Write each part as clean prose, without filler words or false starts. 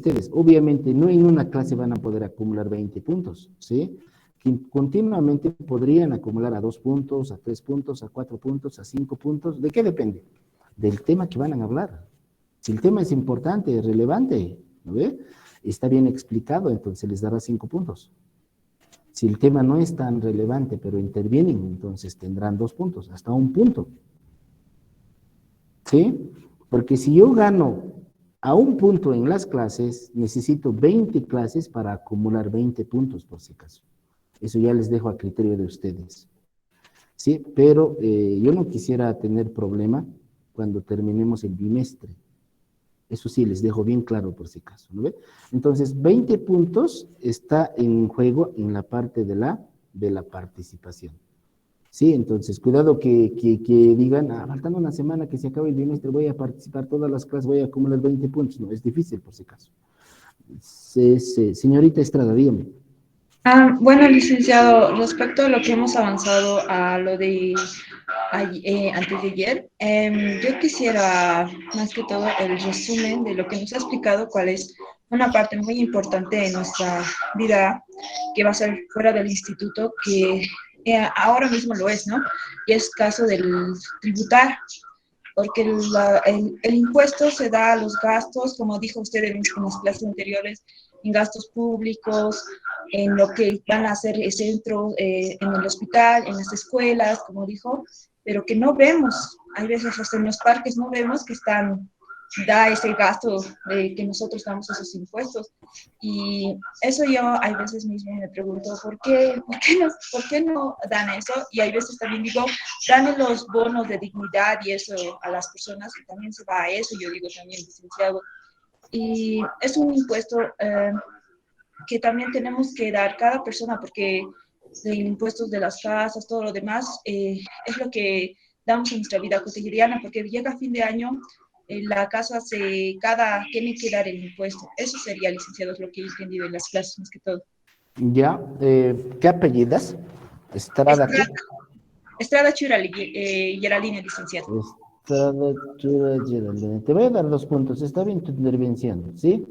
ustedes, obviamente no en una clase van a poder acumular 20 puntos, ¿sí? Continuamente podrían acumular a 2 puntos, a 3 puntos, a 4 puntos, a 5 puntos. ¿De qué depende? Del tema que van a hablar. Si el tema es importante, es relevante, ¿no ve? Está bien explicado, entonces les dará 5 puntos. Si el tema no es tan relevante, pero intervienen, entonces tendrán 2 puntos, hasta 1 punto. ¿Sí? Porque si yo gano a 1 punto en las clases, necesito 20 clases para acumular 20 puntos, por si acaso. Eso ya les dejo a criterio de ustedes. ¿Sí? Pero yo no quisiera tener problema cuando terminemos el bimestre. Eso sí, les dejo bien claro por si acaso, ¿no ve? Entonces, 20 puntos está en juego en la parte de la participación. Sí, entonces, cuidado que digan, faltando una semana que se acabe el bimestre, voy a participar todas las clases, voy a acumular 20 puntos. No, es difícil por si acaso. Señorita Estrada, dígame. Bueno, licenciado, respecto a lo que hemos avanzado a lo de antes de ayer, yo quisiera más que todo el resumen de lo que nos ha explicado, cuál es una parte muy importante de nuestra vida que va a ser fuera del instituto, que ahora mismo lo es, ¿no? Y es caso del tributar, porque el impuesto se da a los gastos, como dijo usted en las clases anteriores, en gastos públicos, en lo que van a hacer el centro, en el hospital, en las escuelas, como dijo, pero que no vemos, hay veces hasta en los parques no vemos que da ese gasto de que nosotros damos esos impuestos. Y eso yo hay veces mismo me pregunto, por qué no dan eso? Y hay veces también digo, dan los bonos de dignidad y eso a las personas que también se va a eso, yo digo también, licenciado. Y es un impuesto que también tenemos que dar cada persona, porque de impuestos de las casas, todo lo demás, es lo que damos en nuestra vida cotidiana, porque llega a fin de año, la casa tiene que dar el impuesto. Eso sería, licenciado, es lo que he entendido en las clases más que todo. Ya, ¿qué apellidas? ¿Estrada qué? Estrada, Estrada Geraldine, licenciado. Estrada Chura Geraldine. Te voy a dar 2 puntos, está bien tu intervención, ¿sí?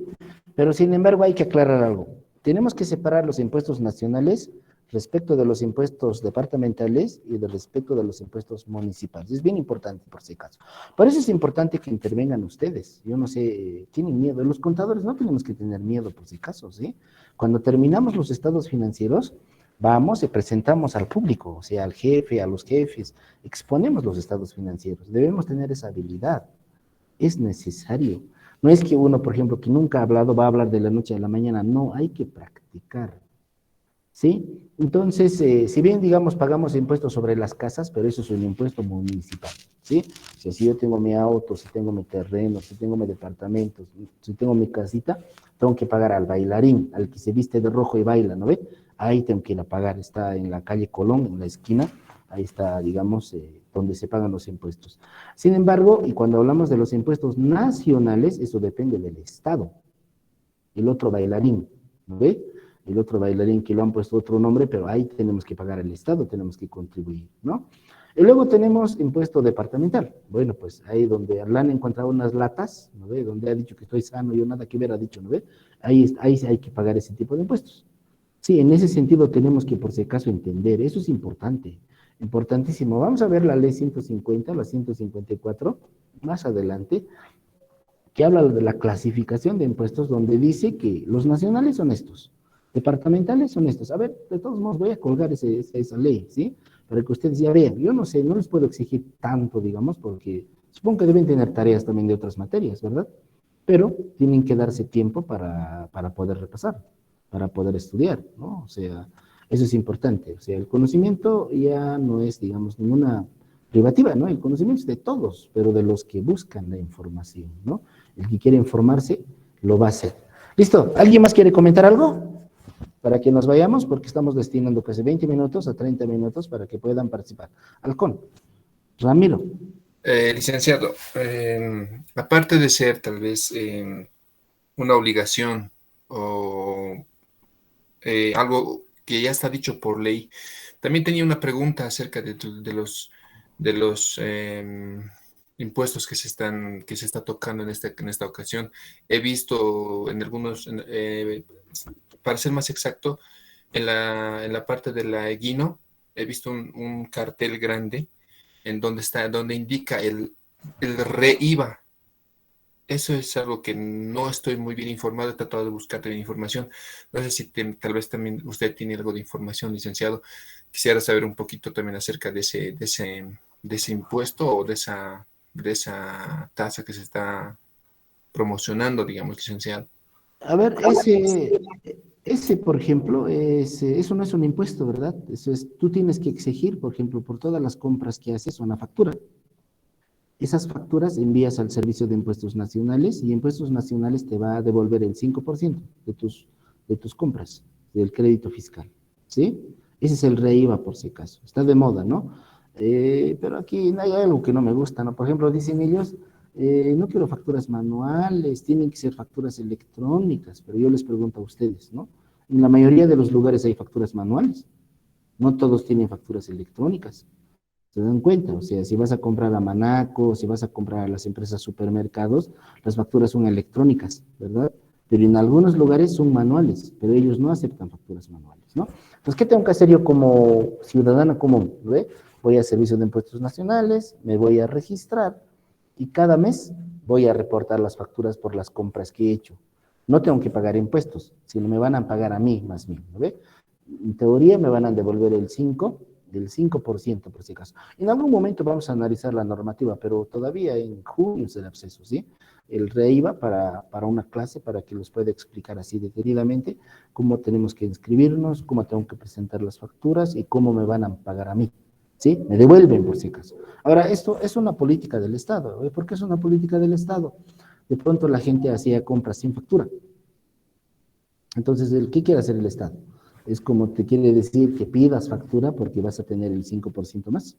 Pero sin embargo hay que aclarar algo. Tenemos que separar los impuestos nacionales respecto de los impuestos departamentales y de respecto de los impuestos municipales. Es bien importante por si acaso. Por eso es importante que intervengan ustedes. Yo no sé, tienen miedo. Los contadores no tenemos que tener miedo por si acaso, ¿sí? Cuando terminamos los estados financieros, vamos y presentamos al público, o sea, al jefe, a los jefes, exponemos los estados financieros. Debemos tener esa habilidad. Es necesario. No es que uno, por ejemplo, que nunca ha hablado, va a hablar de la noche a la mañana. No, hay que practicar. ¿Sí? Entonces, si bien, digamos, pagamos impuestos sobre las casas, pero eso es un impuesto municipal. ¿Sí? O sea, si yo tengo mi auto, si tengo mi terreno, si tengo mi departamento, si tengo mi casita, tengo que pagar al bailarín, al que se viste de rojo y baila, ¿no ve? Ahí tengo que ir a pagar. Está en la calle Colón, en la esquina. Ahí está, digamos, donde se pagan los impuestos. Sin embargo, y cuando hablamos de los impuestos nacionales, eso depende del Estado. El otro bailarín, ¿no ve? El otro bailarín que lo han puesto otro nombre, pero ahí tenemos que pagar al Estado, tenemos que contribuir, ¿no? Y luego tenemos impuesto departamental. Bueno, pues ahí donde Arlan ha encontrado unas latas, ¿no ve? Donde ha dicho que estoy sano, yo nada que hubiera dicho, ¿no ve? Ahí sí hay que pagar ese tipo de impuestos. Sí, en ese sentido tenemos que, por si acaso, entender, eso es importante, importantísimo. Vamos a ver la ley 150, la 154, más adelante, que habla de la clasificación de impuestos, donde dice que los nacionales son estos, departamentales son estos. A ver, de todos modos voy a colgar esa ley, ¿sí? Para que ustedes ya vean. Yo no sé, no les puedo exigir tanto, digamos, porque supongo que deben tener tareas también de otras materias, ¿verdad? Pero tienen que darse tiempo para poder repasar, para poder estudiar, ¿no? O sea, eso es importante. O sea, el conocimiento ya no es, digamos, ninguna privativa, ¿no? El conocimiento es de todos, pero de los que buscan la información, ¿no? El que quiere informarse lo va a hacer. Listo, ¿alguien más quiere comentar algo? Para que nos vayamos, porque estamos destinando casi 20 minutos a 30 minutos para que puedan participar. Halcón, Ramiro. Licenciado, aparte de ser tal vez una obligación o algo que ya está dicho por ley, también tenía una pregunta acerca de los impuestos que se está tocando en esta ocasión. He visto en algunos, para ser más exacto, en la parte de la Eguino, he visto un cartel grande en donde está, donde indica el re-IVA. Eso es algo que no estoy muy bien informado, he tratado de buscar también información. No sé si tal vez también usted tiene algo de información, licenciado. Quisiera saber un poquito también acerca de ese impuesto o de esa tasa que se está promocionando, digamos, licenciado. A ver, ese, por ejemplo, eso no es un impuesto, ¿verdad? Eso es, tú tienes que exigir, por ejemplo, por todas las compras que haces, una factura. Esas facturas envías al Servicio de Impuestos Nacionales y Impuestos Nacionales te va a devolver el 5% de tus compras, del crédito fiscal, ¿sí? Ese es el REIVA, por si acaso. Está de moda, ¿no? Pero aquí hay algo que no me gusta, ¿no? Por ejemplo, dicen ellos, no quiero facturas manuales, tienen que ser facturas electrónicas, pero yo les pregunto a ustedes, ¿no? En la mayoría de los lugares hay facturas manuales, no todos tienen facturas electrónicas. ¿Se dan cuenta? O sea, si vas a comprar a Manaco, si vas a comprar a las empresas supermercados, las facturas son electrónicas, ¿verdad? Pero en algunos lugares son manuales, pero ellos no aceptan facturas manuales, ¿no? Entonces, ¿qué tengo que hacer yo como ciudadana común? ¿Ve? Voy a Servicio de Impuestos Nacionales, me voy a registrar y cada mes voy a reportar las facturas por las compras que he hecho. No tengo que pagar impuestos, sino me van a pagar a mí más bien, ¿no ve? En teoría me van a devolver del 5% por si acaso. En algún momento vamos a analizar la normativa, pero todavía en junio es el acceso, ¿sí? El REIVA para una clase, para que los pueda explicar así detenidamente cómo tenemos que inscribirnos, cómo tengo que presentar las facturas y cómo me van a pagar a mí, ¿sí? Me devuelven por si acaso. Ahora, esto es una política del Estado. ¿Por qué es una política del Estado? De pronto la gente hacía compras sin factura. Entonces, ¿qué quiere hacer el Estado? Es como te quiere decir que pidas factura porque vas a tener el 5% más.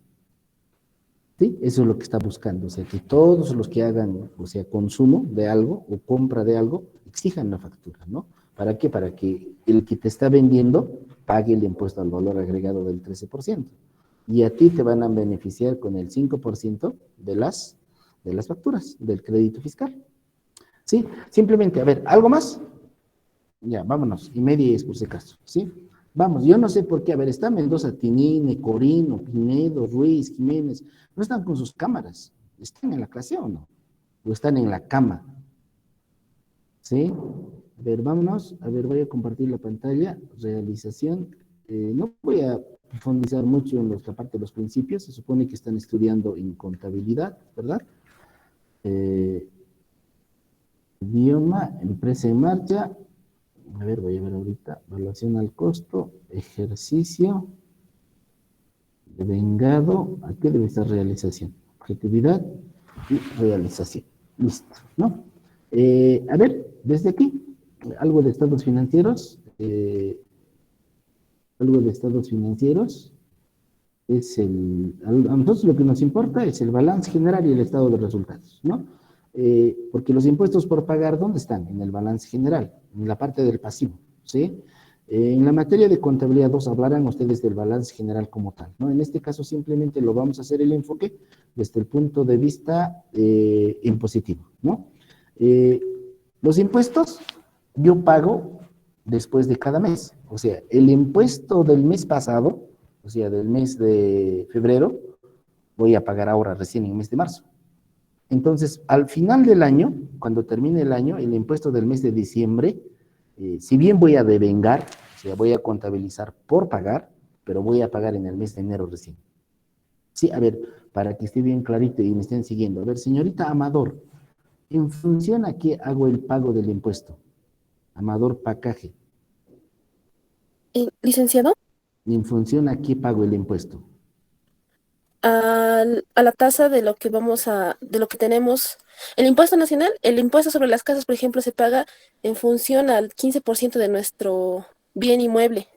¿Sí? Eso es lo que está buscando. O sea, que todos los que hagan, o sea, consumo de algo o compra de algo, exijan la factura, ¿no? ¿Para qué? Para que el que te está vendiendo pague el impuesto al valor agregado del 13%. Y a ti te van a beneficiar con el 5% de las facturas, del crédito fiscal. ¿Sí? Simplemente, a ver, ¿algo más? Ya, vámonos. Y media es por si acaso, ¿sí? Vamos, yo no sé por qué. A ver, está Mendoza, Tinine, Corino, Pinedo, Ruiz, Jiménez. No están con sus cámaras. ¿Están en la clase o no? ¿O están en la cama? ¿Sí? A ver, vámonos. A ver, voy a compartir la pantalla. Realización. No voy a profundizar mucho en la parte de los principios. Se supone que están estudiando en contabilidad, ¿verdad? Idioma, empresa en marcha. A ver, voy a ver ahorita. Evaluación al costo, ejercicio, devengado. Aquí debe estar realización. Objetividad y realización. Listo, ¿no? A ver, desde aquí, algo de estados financieros. Algo de estados financieros es a nosotros lo que nos importa es el balance general y el estado de resultados, ¿no? Porque los impuestos por pagar, ¿dónde están? En el balance general, en la parte del pasivo, ¿sí? En la materia de contabilidad 2 hablarán ustedes del balance general como tal, ¿no? En este caso simplemente lo vamos a hacer el enfoque desde el punto de vista impositivo, ¿no? Los impuestos yo pago después de cada mes, o sea, el impuesto del mes pasado, o sea, del mes de febrero, voy a pagar ahora recién en el mes de marzo. Entonces, al final del año, cuando termine el año, el impuesto del mes de diciembre, si bien voy a devengar, o sea, voy a contabilizar por pagar, pero voy a pagar en el mes de enero recién. Sí, a ver, para que esté bien clarito y me estén siguiendo. A ver, señorita Amador, ¿en función a qué hago el pago del impuesto? Amador Pacaje. Licenciado, ¿En función a qué pago el impuesto? a la tasa de lo que de lo que tenemos, el impuesto nacional, el impuesto sobre las casas, por ejemplo, se paga en función al 15% de nuestro bien inmueble.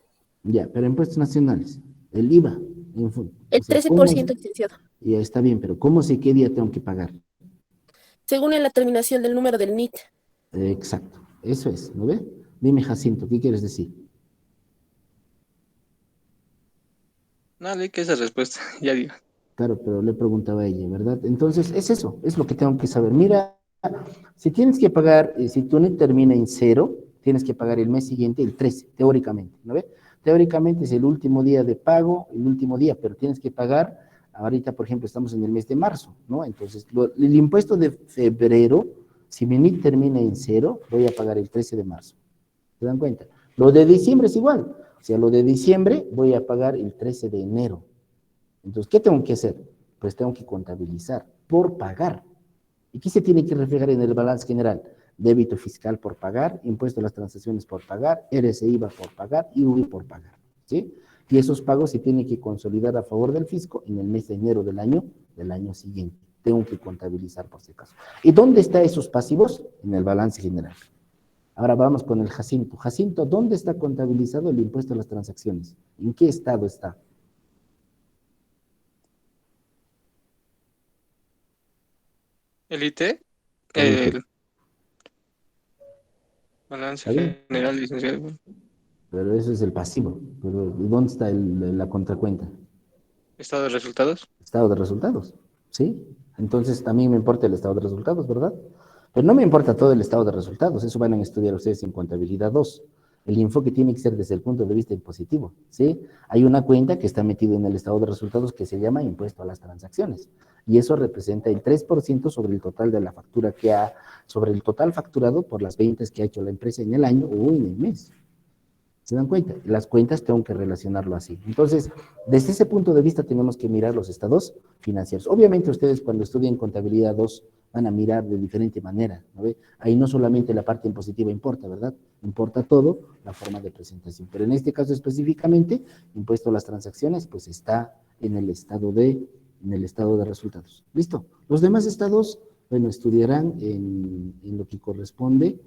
Ya, pero impuestos nacionales, el IVA, o El sea, 13%, licenciado, ya está bien, pero ¿cómo sé qué día tengo que pagar? según la terminación del número del NIT. Exacto, eso es, ¿no ve? Dime, Jacinto, ¿qué quieres decir? No, leí que esa respuesta, ya digo. Claro, pero le preguntaba a ella, ¿verdad? Entonces, es eso, es lo que tengo que saber. Mira, si tienes que pagar, si tu NIT termina en cero, tienes que pagar el mes siguiente el 13, teóricamente, ¿no ve? Teóricamente es el último día de pago, el último día, pero tienes que pagar, ahorita, por ejemplo, estamos en el mes de marzo, ¿no? Entonces, el impuesto de febrero, si mi NIT termina en cero, voy a pagar el 13 de marzo. ¿Se dan cuenta? Lo de diciembre es igual. O sea, lo de diciembre voy a pagar el 13 de enero. Entonces, ¿qué tengo que hacer? Pues tengo que contabilizar por pagar. ¿Y qué se tiene que reflejar en el balance general? Débito fiscal por pagar, impuesto a las transacciones por pagar, RSI por pagar y UVI por pagar. ¿Sí? Y esos pagos se tienen que consolidar a favor del fisco en el mes de enero del año siguiente. Tengo que contabilizar por si acaso. ¿Y dónde están esos pasivos? En el balance general. Ahora vamos con el Jacinto. Jacinto, ¿dónde está contabilizado el impuesto a las transacciones? ¿En qué estado está? El IT, El IT. el balance ¿Está bien? general, licenciado. Pero eso es el pasivo. Pero ¿dónde está la contracuenta? Estado de resultados. Estado de resultados. ¿Sí? Entonces también me importa el estado de resultados, ¿verdad? Pero no me importa todo el estado de resultados. Eso van a estudiar ustedes en contabilidad 2. El enfoque tiene que ser desde el punto de vista impositivo. ¿Sí? Hay una cuenta que está metida en el estado de resultados que se llama impuesto a las transacciones. Y eso representa el 3% sobre el total de la factura sobre el total facturado por las ventas que ha hecho la empresa en el año o en el mes. ¿Se dan cuenta? Las cuentas tengo que relacionarlo así. Entonces, desde ese punto de vista tenemos que mirar los estados financieros. Obviamente ustedes cuando estudien contabilidad 2 van a mirar de diferente manera, ¿no ve? Ahí no solamente la parte impositiva importa, ¿verdad? Importa todo, la forma de presentación. Pero en este caso específicamente, impuesto a las transacciones, pues está en el estado de resultados. ¿Listo? Los demás estados, bueno, estudiarán en lo que corresponde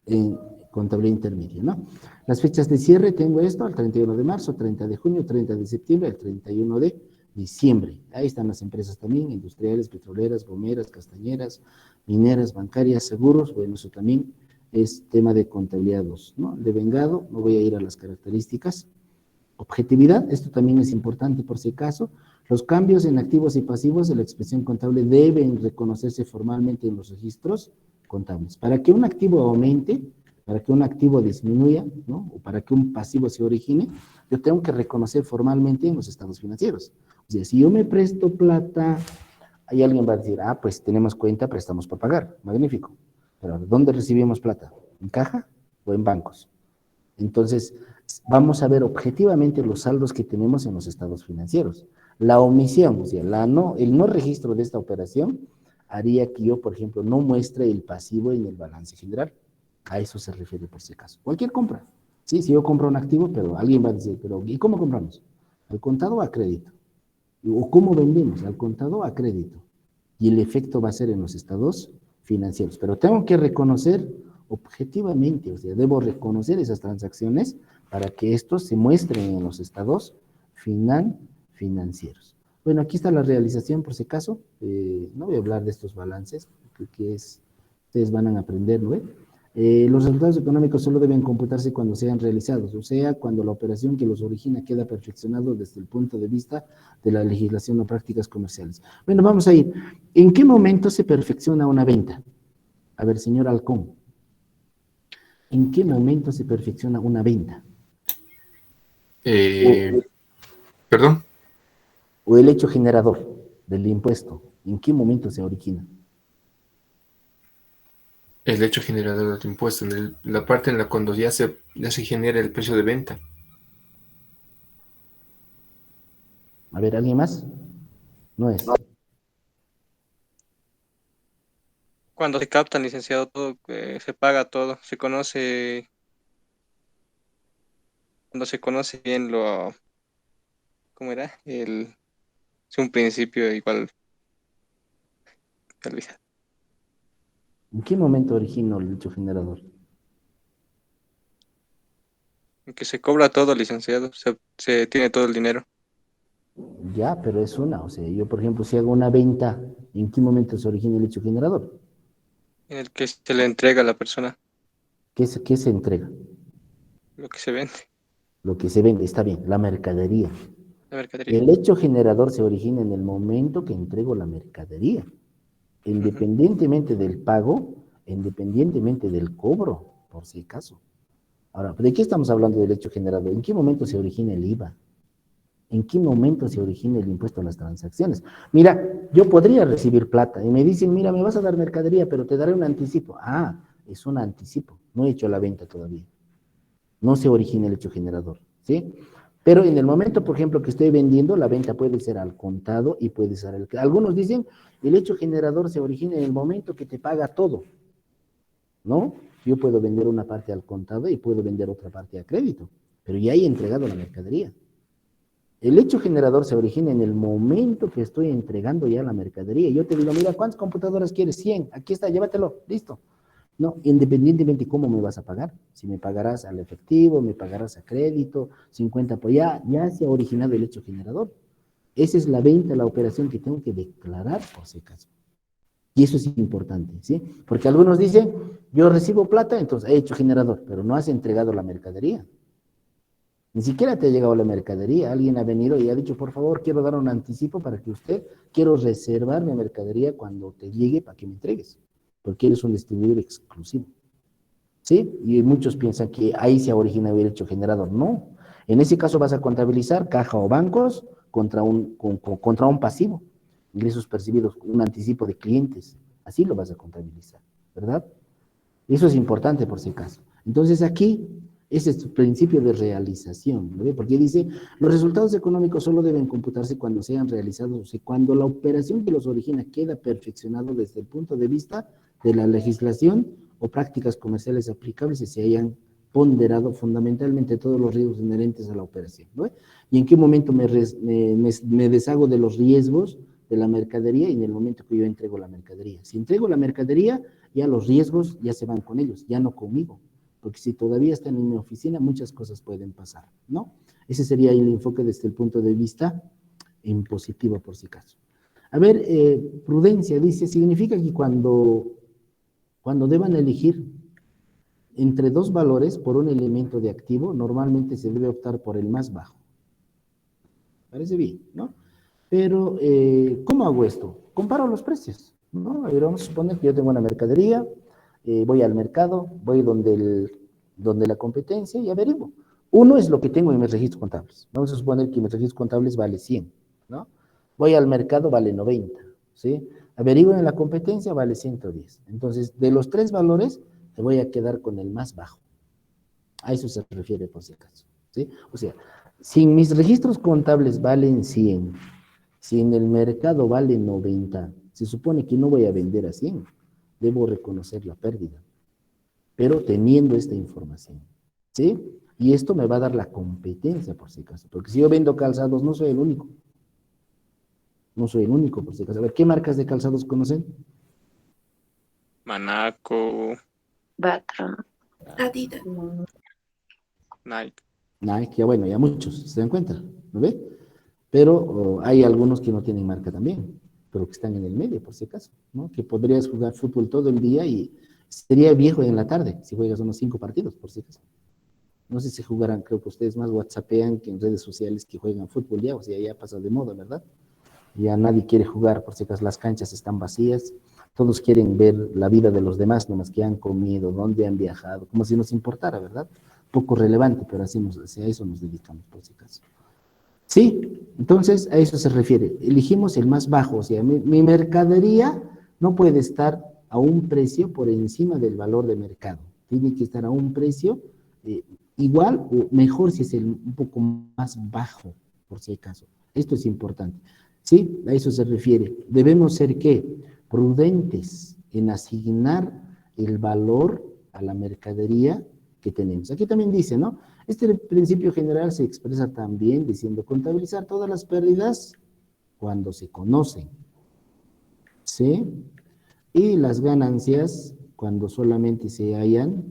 en contabilidad intermedia, ¿no? Las fechas de cierre tengo esto, al 31 de marzo, 30 de junio, 30 de septiembre, el 31 de diciembre. Ahí están las empresas también, industriales, petroleras, gomeras, castañeras, mineras, bancarias, seguros, bueno, eso también es tema de contabilidad 2, ¿no? De vengado, no voy a ir a las características. Objetividad, esto también es importante por si acaso. Los cambios en activos y pasivos de la expresión contable deben reconocerse formalmente en los registros contables. Para que un activo aumente, para que un activo disminuya, ¿no? O para que un pasivo se origine, yo tengo que reconocer formalmente en los estados financieros. O sea, si yo me presto plata, ahí alguien va a decir, ah, pues tenemos cuenta, prestamos por pagar. Magnífico. Pero ¿dónde recibimos plata? ¿En caja o en bancos? Entonces, vamos a ver objetivamente los saldos que tenemos en los estados financieros. La omisión, o sea, el no registro de esta operación haría que yo, por ejemplo, no muestre el pasivo en el balance general. A eso se refiere por si acaso. Cualquier compra. Sí, si yo compro un activo, pero alguien va a decir, pero ¿y cómo compramos? ¿Al contado o a crédito? ¿O cómo vendemos? ¿Al contado o a crédito? Y el efecto va a ser en los estados financieros. Pero tengo que reconocer objetivamente, o sea, debo reconocer esas transacciones para que estos se muestren en los estados financieros. Bueno, aquí está la realización por si acaso. No voy a hablar de estos balances, porque ustedes van a aprender, ¿no? Los resultados económicos solo deben computarse cuando sean realizados, o sea, cuando la operación que los origina queda perfeccionado desde el punto de vista de la legislación o prácticas comerciales. Bueno, vamos a ir. ¿En qué momento se perfecciona una venta? A ver, señor Halcón, ¿en qué momento se perfecciona una venta? Perdón. O el hecho generador del impuesto, ¿en qué momento se origina? El hecho generador de impuesto, la parte en la cuando ya se genera el precio de venta. A ver, ¿alguien más? No es. Cuando se captan, licenciado, todo, se paga todo. Cuando se conoce bien ¿cómo era? Es un principio igual. Olvidado. ¿En qué momento originó el hecho generador? Que se cobra todo, licenciado. Se tiene todo el dinero. Ya, pero es una, o sea, yo por ejemplo, si hago una venta, ¿en qué momento se origina el hecho generador? En el que se le entrega a la persona ¿Qué se entrega? lo que se vende. Lo que se vende, está bien, la mercadería. La mercadería. El hecho generador se origina en el momento que entrego la mercadería, independientemente del pago, independientemente del cobro, por si acaso. Ahora, ¿de qué estamos hablando del hecho generador? ¿En qué momento se origina el IVA? ¿En qué momento se origina el impuesto a las transacciones? Mira, yo podría recibir plata y me dicen, mira, me vas a dar mercadería, pero te daré un anticipo. Ah, es un anticipo, no he hecho la venta todavía. No se origina el hecho generador, ¿sí? Pero en el momento, por ejemplo, que estoy vendiendo, la venta puede ser al contado y puede ser al... Algunos dicen, el hecho generador se origina en el momento que te paga todo, ¿no? Yo puedo vender una parte al contado y puedo vender otra parte a crédito, pero ya he entregado la mercadería. El hecho generador se origina en el momento que estoy entregando ya la mercadería. Yo te digo, mira, ¿cuántas computadoras quieres? 100. Aquí está, llévatelo, listo. No, independientemente de cómo me vas a pagar. Si me pagarás al efectivo, me pagarás a crédito, 50, pues ya se ha originado el hecho generador. Esa es la venta, la operación que tengo que declarar por si acaso. Y eso es importante, ¿sí? Porque algunos dicen, yo recibo plata, entonces he hecho generador, pero no has entregado la mercadería. Ni siquiera te ha llegado la mercadería. Alguien ha venido y ha dicho, por favor, quiero dar un anticipo para que quiero reservar mi mercadería cuando te llegue para que me entregues, porque eres un distribuidor exclusivo. ¿Sí? Y muchos piensan que ahí se ha originado el hecho generador. No. En ese caso vas a contabilizar caja o bancos contra un pasivo, ingresos percibidos, un anticipo de clientes. Así lo vas a contabilizar, ¿verdad? Eso es importante por si acaso. Entonces aquí, ese es el principio de realización, ¿no? Porque dice, los resultados económicos solo deben computarse cuando sean realizados, o sea, cuando la operación que los origina queda perfeccionado desde el punto de vista de la legislación o prácticas comerciales aplicables y se hayan ponderado fundamentalmente todos los riesgos inherentes a la operación, ¿no? Y en qué momento me deshago de los riesgos de la mercadería y en el momento que yo entrego la mercadería. Si entrego la mercadería, ya los riesgos ya se van con ellos, ya no conmigo, porque si todavía están en mi oficina, muchas cosas pueden pasar, ¿no? Ese sería el enfoque desde el punto de vista impositivo, por si acaso. A ver, prudencia, dice, significa que cuando deban elegir entre dos valores por un elemento de activo, normalmente se debe optar por el más bajo. Parece bien, ¿no? Pero, ¿cómo hago esto? Comparo los precios, ¿no? A ver, vamos a suponer que yo tengo una mercadería, voy al mercado, voy donde la competencia y averiguo. Uno es lo que tengo en mis registros contables. Vamos a suponer que mis registros contables vale 100, ¿no? Voy al mercado, vale 90, ¿sí? Averiguo en la competencia, vale 110. Entonces, de los tres valores, te voy a quedar con el más bajo. A eso se refiere por si acaso, ¿sí? O sea, si mis registros contables valen 100, si en el mercado vale 90, se supone que no voy a vender a 100, debo reconocer la pérdida, pero teniendo esta información, ¿sí? Y esto me va a dar la competencia, por si acaso, porque si yo vendo calzados, no soy el único. No soy el único, por si acaso. A ver, ¿qué marcas de calzados conocen? Manaco, Batra. Adidas. Nike. Nike, ya bueno, ya muchos, ¿se dan cuenta? ¿No ve? Pero hay algunos que no tienen marca también, pero que están en el medio, por si acaso, ¿no? Que podrías jugar fútbol todo el día y sería viejo en la tarde si juegas unos 5 partidos, por si acaso. No sé si jugarán, creo que ustedes más whatsappean que en redes sociales que juegan fútbol ya, o sea, ya pasa de moda, ¿verdad? Ya nadie quiere jugar, por si acaso las canchas están vacías, todos quieren ver la vida de los demás, nomás que han comido, dónde han viajado, como si nos importara, ¿verdad? Poco relevante, pero así a eso nos dedicamos, por si acaso. Sí, entonces a eso se refiere. Elegimos el más bajo, o sea, mi mercadería no puede estar a un precio por encima del valor de mercado. Tiene que estar a un precio igual o mejor si es un poco más bajo, por si acaso. Esto es importante. Sí, a eso se refiere. Debemos ser, ¿qué? Prudentes en asignar el valor a la mercadería que tenemos. Aquí también dice, ¿no? Este principio general se expresa también diciendo contabilizar todas las pérdidas cuando se conocen, ¿sí? Y las ganancias cuando solamente se hayan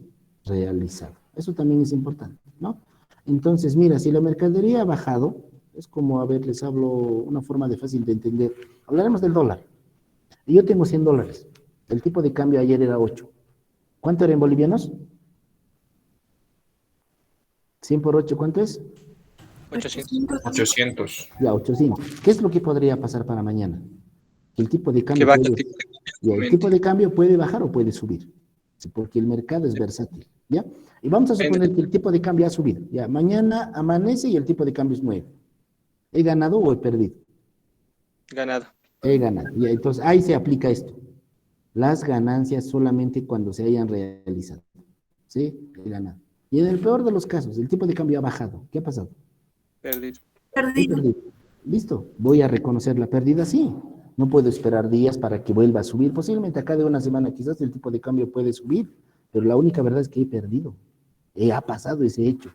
realizado. Eso también es importante, ¿no? Entonces, mira, si la mercadería ha bajado, es como, a ver, les hablo una forma de fácil de entender. Hablaremos del dólar. Y yo tengo $100. El tipo de cambio ayer era 8. ¿Cuánto era en bolivianos? 100 por 8, ¿cuánto es? 800. 800. Ya, 800. ¿Qué es lo que podría pasar para mañana? El tipo de Que cambio baje el puede, tipo de cambio ya, el nuevamente. tipo de cambio puede bajar o puede subir, sí, porque el mercado es versátil, ¿ya? Y vamos a Depende. suponer que el tipo de cambio ha subido, ya, mañana amanece y el tipo de cambio es 9. ¿He ganado o he perdido? Ganado. He ganado, ya, entonces ahí se aplica esto. Las ganancias solamente cuando se hayan realizado, ¿sí? He ganado. Y en el peor de los casos, el tipo de cambio ha bajado. ¿Qué ha pasado? Perdido. He perdido. Listo, voy a reconocer la pérdida, sí. No puedo esperar días para que vuelva a subir. Posiblemente acá de una semana quizás el tipo de cambio puede subir, pero la única verdad es que he perdido. Ha pasado ese hecho.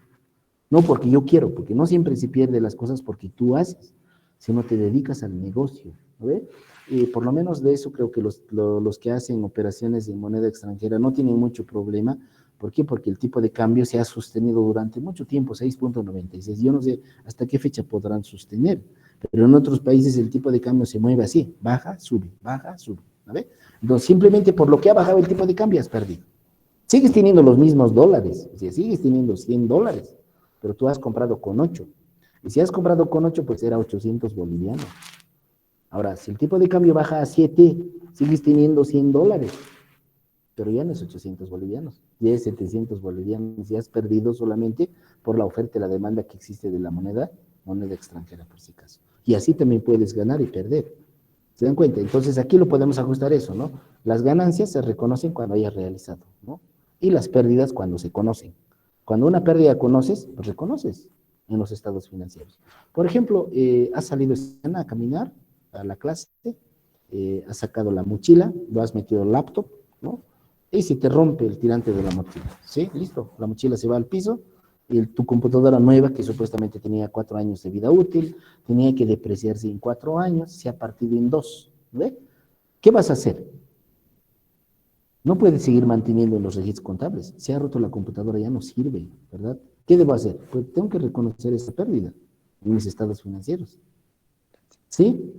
No porque yo quiero, porque no siempre se pierde las cosas porque tú haces, sino te dedicas al negocio, ¿no ve? Y por lo menos de eso creo que los que hacen operaciones en moneda extranjera no tienen mucho problema. ¿Por qué? Porque el tipo de cambio se ha sostenido durante mucho tiempo, 6.96. Yo no sé hasta qué fecha podrán sostener, pero en otros países el tipo de cambio se mueve así, baja, sube, ¿no ve? Entonces, simplemente por lo que ha bajado el tipo de cambio has perdido. Sigues teniendo los mismos dólares, o sea, sigues teniendo $100, pero tú has comprado con 8. Y si has comprado con 8, pues era 800 bolivianos. Ahora, si el tipo de cambio baja a 7, sigues teniendo $100, pero ya no es 800 bolivianos, ya es 700 bolivianos, y has perdido solamente por la oferta y la demanda que existe de la moneda extranjera, por si acaso. Y así también puedes ganar y perder. ¿Se dan cuenta? Entonces aquí lo podemos ajustar eso, ¿no? Las ganancias se reconocen cuando hayas realizado, ¿no? Y las pérdidas cuando se conocen. Cuando una pérdida conoces, pues reconoces en los estados financieros. Por ejemplo, has salido esta mañana a caminar a la clase, has sacado la mochila, lo has metido el laptop, ¿no? Y se te rompe el tirante de la mochila, ¿sí? Listo, la mochila se va al piso y tu computadora nueva, que supuestamente tenía 4 años de vida útil, tenía que depreciarse en 4 años, se ha partido en 2, ¿ve? ¿Qué vas a hacer? No puedes seguir manteniendo los registros contables. Se ha roto la computadora, ya no sirve, ¿verdad? ¿Qué debo hacer? Pues tengo que reconocer esa pérdida en mis estados financieros. ¿Sí?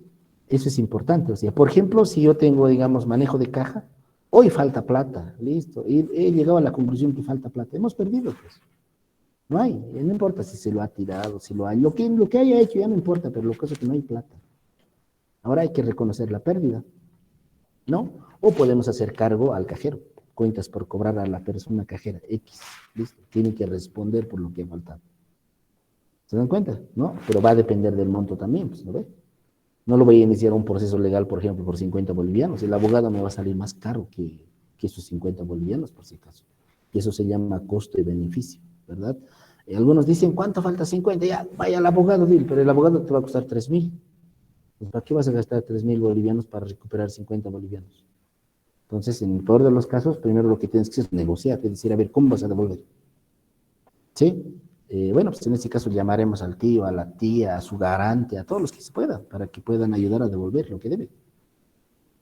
Eso es importante. O sea, por ejemplo, si yo tengo, digamos, manejo de caja, hoy falta plata, listo. Y he llegado a la conclusión que falta plata. Hemos perdido, pues. No hay. No importa si se lo ha tirado, si lo hay. Lo que haya hecho ya no importa, pero lo que es que no hay plata. Ahora hay que reconocer la pérdida, ¿no? O podemos hacer cargo al cajero, cuentas por cobrar a la persona cajera X, ¿listo? Tiene que responder por lo que ha faltado. ¿Se dan cuenta? ¿No? Pero va a depender del monto también, pues, ¿no ve? No lo voy a iniciar un proceso legal, por ejemplo, por 50 bolivianos. El abogado me va a salir más caro que esos 50 bolivianos, por si acaso. Y eso se llama costo y beneficio, ¿verdad? Algunos dicen, ¿cuánto falta? 50. Ya, vaya al abogado, Dil, pero el abogado te va a costar 3.000. Pues, ¿para qué vas a gastar 3.000 bolivianos para recuperar 50 bolivianos? Entonces, en el peor de los casos, primero lo que tienes que hacer es negociar, es decir, a ver, ¿cómo vas a devolver? ¿Sí? Bueno, pues en este caso llamaremos al tío, a la tía, a su garante, a todos los que se puedan, para que puedan ayudar a devolver lo que debe.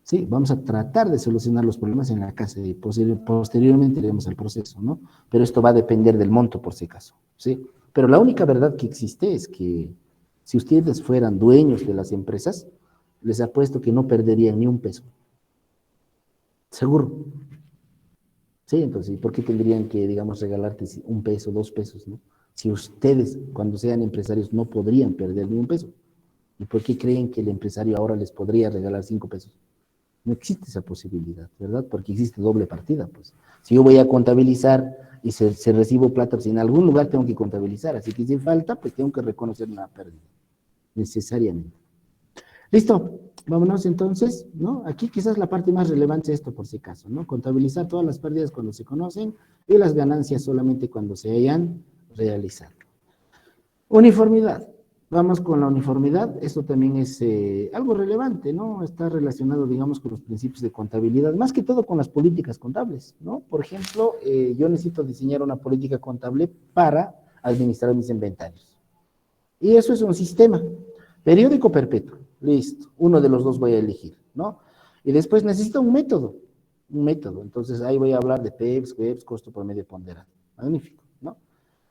Sí, vamos a tratar de solucionar los problemas en la casa y posteriormente iremos al proceso, ¿no? Pero esto va a depender del monto, por si acaso, ¿sí? Pero la única verdad que existe es que si ustedes fueran dueños de las empresas, les apuesto que no perderían ni un peso. Seguro. Sí, entonces, ¿por qué tendrían que, digamos, regalarte un peso, 2 pesos, ¿no? Si ustedes, cuando sean empresarios, no podrían perder ni un peso. ¿Y por qué creen que el empresario ahora les podría regalar 5 pesos? No existe esa posibilidad, ¿verdad? Porque existe doble partida, pues. Si yo voy a contabilizar y se recibo plata, pues en algún lugar tengo que contabilizar, así que si falta, pues tengo que reconocer una pérdida, necesariamente. Listo, vámonos entonces, ¿no? Aquí quizás la parte más relevante es esto por si acaso, ¿no? Contabilizar todas las pérdidas cuando se conocen y las ganancias solamente cuando se hayan realizado. Uniformidad. Vamos con la uniformidad. Esto también es algo relevante, ¿no? Está relacionado, digamos, con los principios de contabilidad, más que todo con las políticas contables, ¿no? Por ejemplo, yo necesito diseñar una política contable para administrar mis inventarios. Y eso es un sistema. Periódico perpetuo. Listo. Uno de los dos voy a elegir, ¿no? Y después necesito un método. Un método. Entonces ahí voy a hablar de PEPS, WEPS, costo promedio ponderado. Magnífico, ¿no?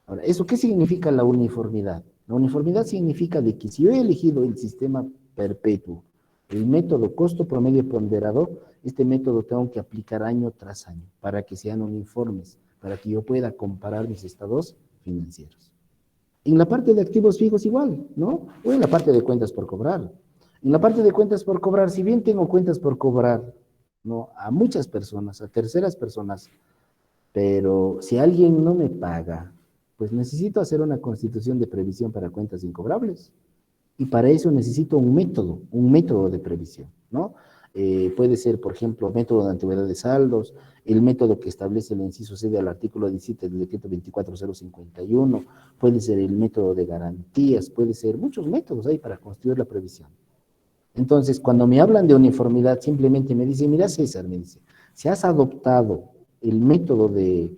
Ahora, ¿eso qué significa la uniformidad? La uniformidad significa de que si yo he elegido el sistema perpetuo, el método costo promedio ponderado, este método tengo que aplicar año tras año para que sean uniformes, para que yo pueda comparar mis estados financieros. En la parte de activos fijos igual, ¿no? O en la parte de cuentas por cobrar. En la parte de cuentas por cobrar, si bien tengo cuentas por cobrar, ¿no? A muchas personas, a terceras personas, pero si alguien no me paga, pues necesito hacer una constitución de previsión para cuentas incobrables. Y para eso necesito un método de previsión, ¿no? Puede ser, por ejemplo, método de antigüedad de saldos, el método que establece el inciso C del artículo 17 del decreto 24051, puede ser el método de garantías, puede ser muchos métodos ahí para construir la previsión. Entonces, cuando me hablan de uniformidad, simplemente me dicen, mira César, me dice, si has adoptado el método de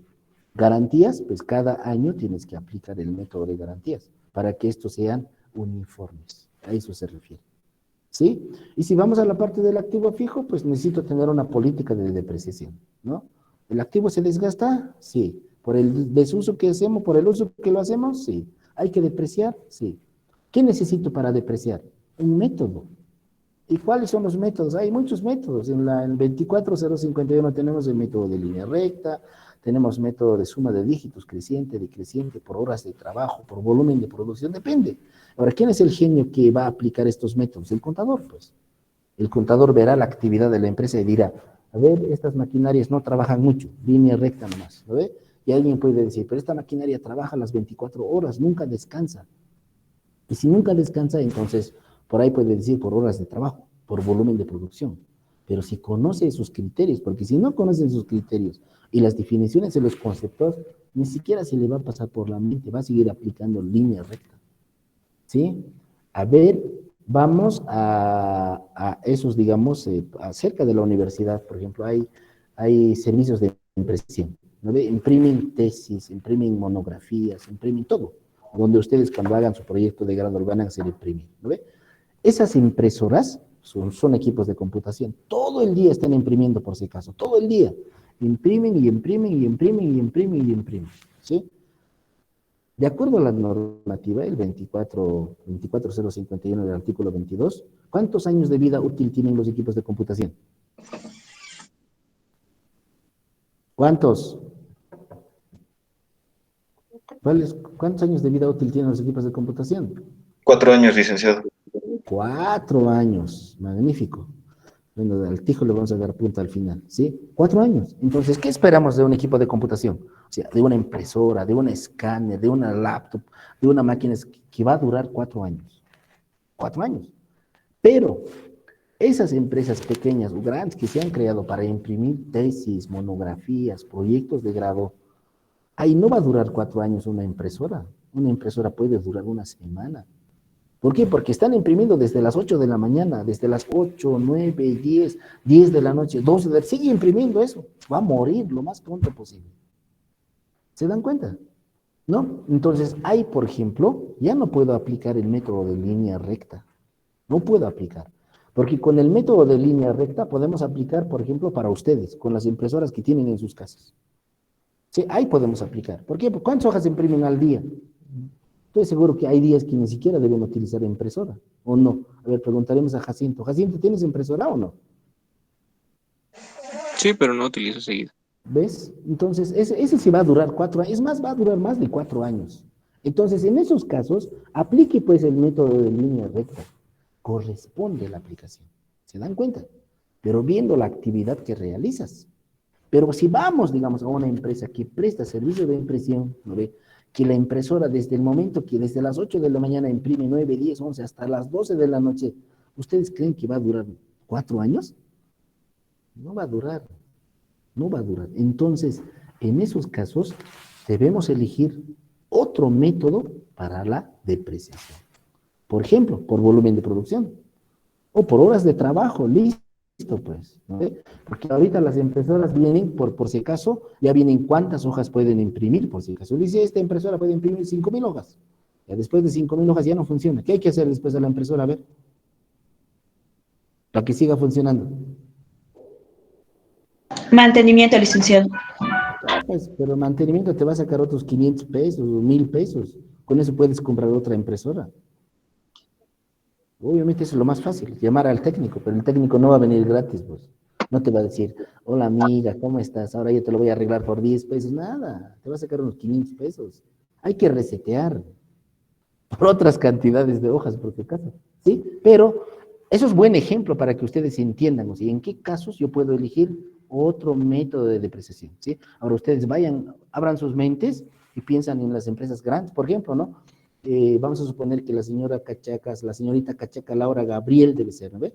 garantías, pues cada año tienes que aplicar el método de garantías para que estos sean uniformes. A eso se refiere. ¿Sí? Y si vamos a la parte del activo fijo, pues necesito tener una política de depreciación, ¿no? ¿El activo se desgasta? Sí. ¿Por el desuso que hacemos, por el uso que lo hacemos? Sí. ¿Hay que depreciar? Sí. ¿Qué necesito para depreciar? Un método. ¿Y cuáles son los métodos? Hay muchos métodos. En el 24051 tenemos el método de línea recta, tenemos método de suma de dígitos creciente, decreciente, por horas de trabajo, por volumen de producción, depende. Ahora, ¿quién es el genio que va a aplicar estos métodos? El contador, pues. El contador verá la actividad de la empresa y dirá, a ver, estas maquinarias no trabajan mucho, línea recta nomás, ¿lo ve? Y alguien puede decir, pero esta maquinaria trabaja las 24 horas, nunca descansa. Y si nunca descansa, entonces, por ahí puede decir por horas de trabajo, por volumen de producción. Pero si conoce esos criterios, porque si no conoce esos criterios y las definiciones de los conceptos, ni siquiera se le va a pasar por la mente, va a seguir aplicando línea recta. ¿Sí? A ver, vamos a esos, digamos, acerca de la universidad, por ejemplo, hay servicios de impresión, ¿no ve? Imprimen tesis, imprimen monografías, imprimen todo, donde ustedes cuando hagan su proyecto de grado lo van a hacer imprimir, ¿no ve? Esas impresoras son equipos de computación, todo el día están imprimiendo por si acaso, todo el día, imprimen y imprimen y imprimen y imprimen y imprimen, ¿sí? De acuerdo a la normativa, el 24051 del artículo 22, ¿cuántos años de vida útil tienen los equipos de computación? ¿Cuántos? ¿Cuántos años de vida útil tienen los equipos de computación? 4 años, licenciado. 4 años, magnífico. Bueno, al tijo le vamos a dar punta al final, ¿sí? 4 años. Entonces, ¿qué esperamos de un equipo de computación? O sea, de una impresora, de un escáner, de una laptop, de una máquina que va a durar 4 años. 4 años. Pero esas empresas pequeñas o grandes que se han creado para imprimir tesis, monografías, proyectos de grado, ahí no va a durar 4 años una impresora. Una impresora puede durar una semana. ¿Por qué? Porque están imprimiendo desde las 8 de la mañana, desde las 8, 9, 10 de la noche, 12 de la noche, sigue imprimiendo eso. Va a morir lo más pronto posible. ¿Se dan cuenta? ¿No? Entonces, ahí, por ejemplo, ya no puedo aplicar el método de línea recta. No puedo aplicar. Porque con el método de línea recta podemos aplicar, por ejemplo, para ustedes, con las impresoras que tienen en sus casas. Sí, ahí podemos aplicar. ¿Por qué? ¿Cuántas hojas imprimen al día? Estoy seguro que hay días que ni siquiera deben utilizar impresora, ¿o no? A ver, preguntaremos a Jacinto. Jacinto, ¿tienes impresora o no? Sí, pero no utilizo seguido. ¿Ves? Entonces, ese sí va a durar 4 años. Es más, va a durar más de 4 años. Entonces, en esos casos, aplique pues el método de línea recta. Corresponde la aplicación. ¿Se dan cuenta? Pero viendo la actividad que realizas. Pero si vamos, digamos, a una empresa que presta servicio de impresión, ¿no ve? Que la impresora desde el momento que desde las 8 de la mañana imprime 9, 10, 11 hasta las 12 de la noche, ¿ustedes creen que va a durar 4 años? No va a durar, no va a durar. Entonces, en esos casos, debemos elegir otro método para la depreciación. Por ejemplo, por volumen de producción o por horas de trabajo, listo pues, ¿no? Porque ahorita las impresoras vienen, por si acaso, ya vienen cuántas hojas pueden imprimir, por si acaso. Dice, esta impresora puede imprimir 5,000 hojas. Ya después de 5,000 hojas ya no funciona. ¿Qué hay que hacer después de la impresora? A ver, para que siga funcionando. Mantenimiento, licenciado. Pues, pero el mantenimiento te va a sacar otros 500 pesos o 1,000 pesos. Con eso puedes comprar otra impresora. Obviamente eso es lo más fácil, llamar al técnico, pero el técnico no va a venir gratis, pues. No te va a decir, hola amiga, ¿cómo estás? Ahora yo te lo voy a arreglar por 10 pesos. Nada, te va a sacar unos 500 pesos. Hay que resetear. por otras cantidades de hojas, por si acaso, ¿sí? Pero eso es buen ejemplo para que ustedes entiendan, o sea, en qué casos yo puedo elegir otro método de depreciación, ¿sí? Ahora ustedes vayan, abran sus mentes y piensan en las empresas grandes, por ejemplo, ¿no? Vamos a suponer que la señorita Cachaca Laura Gabriel debe ser, ¿no ve?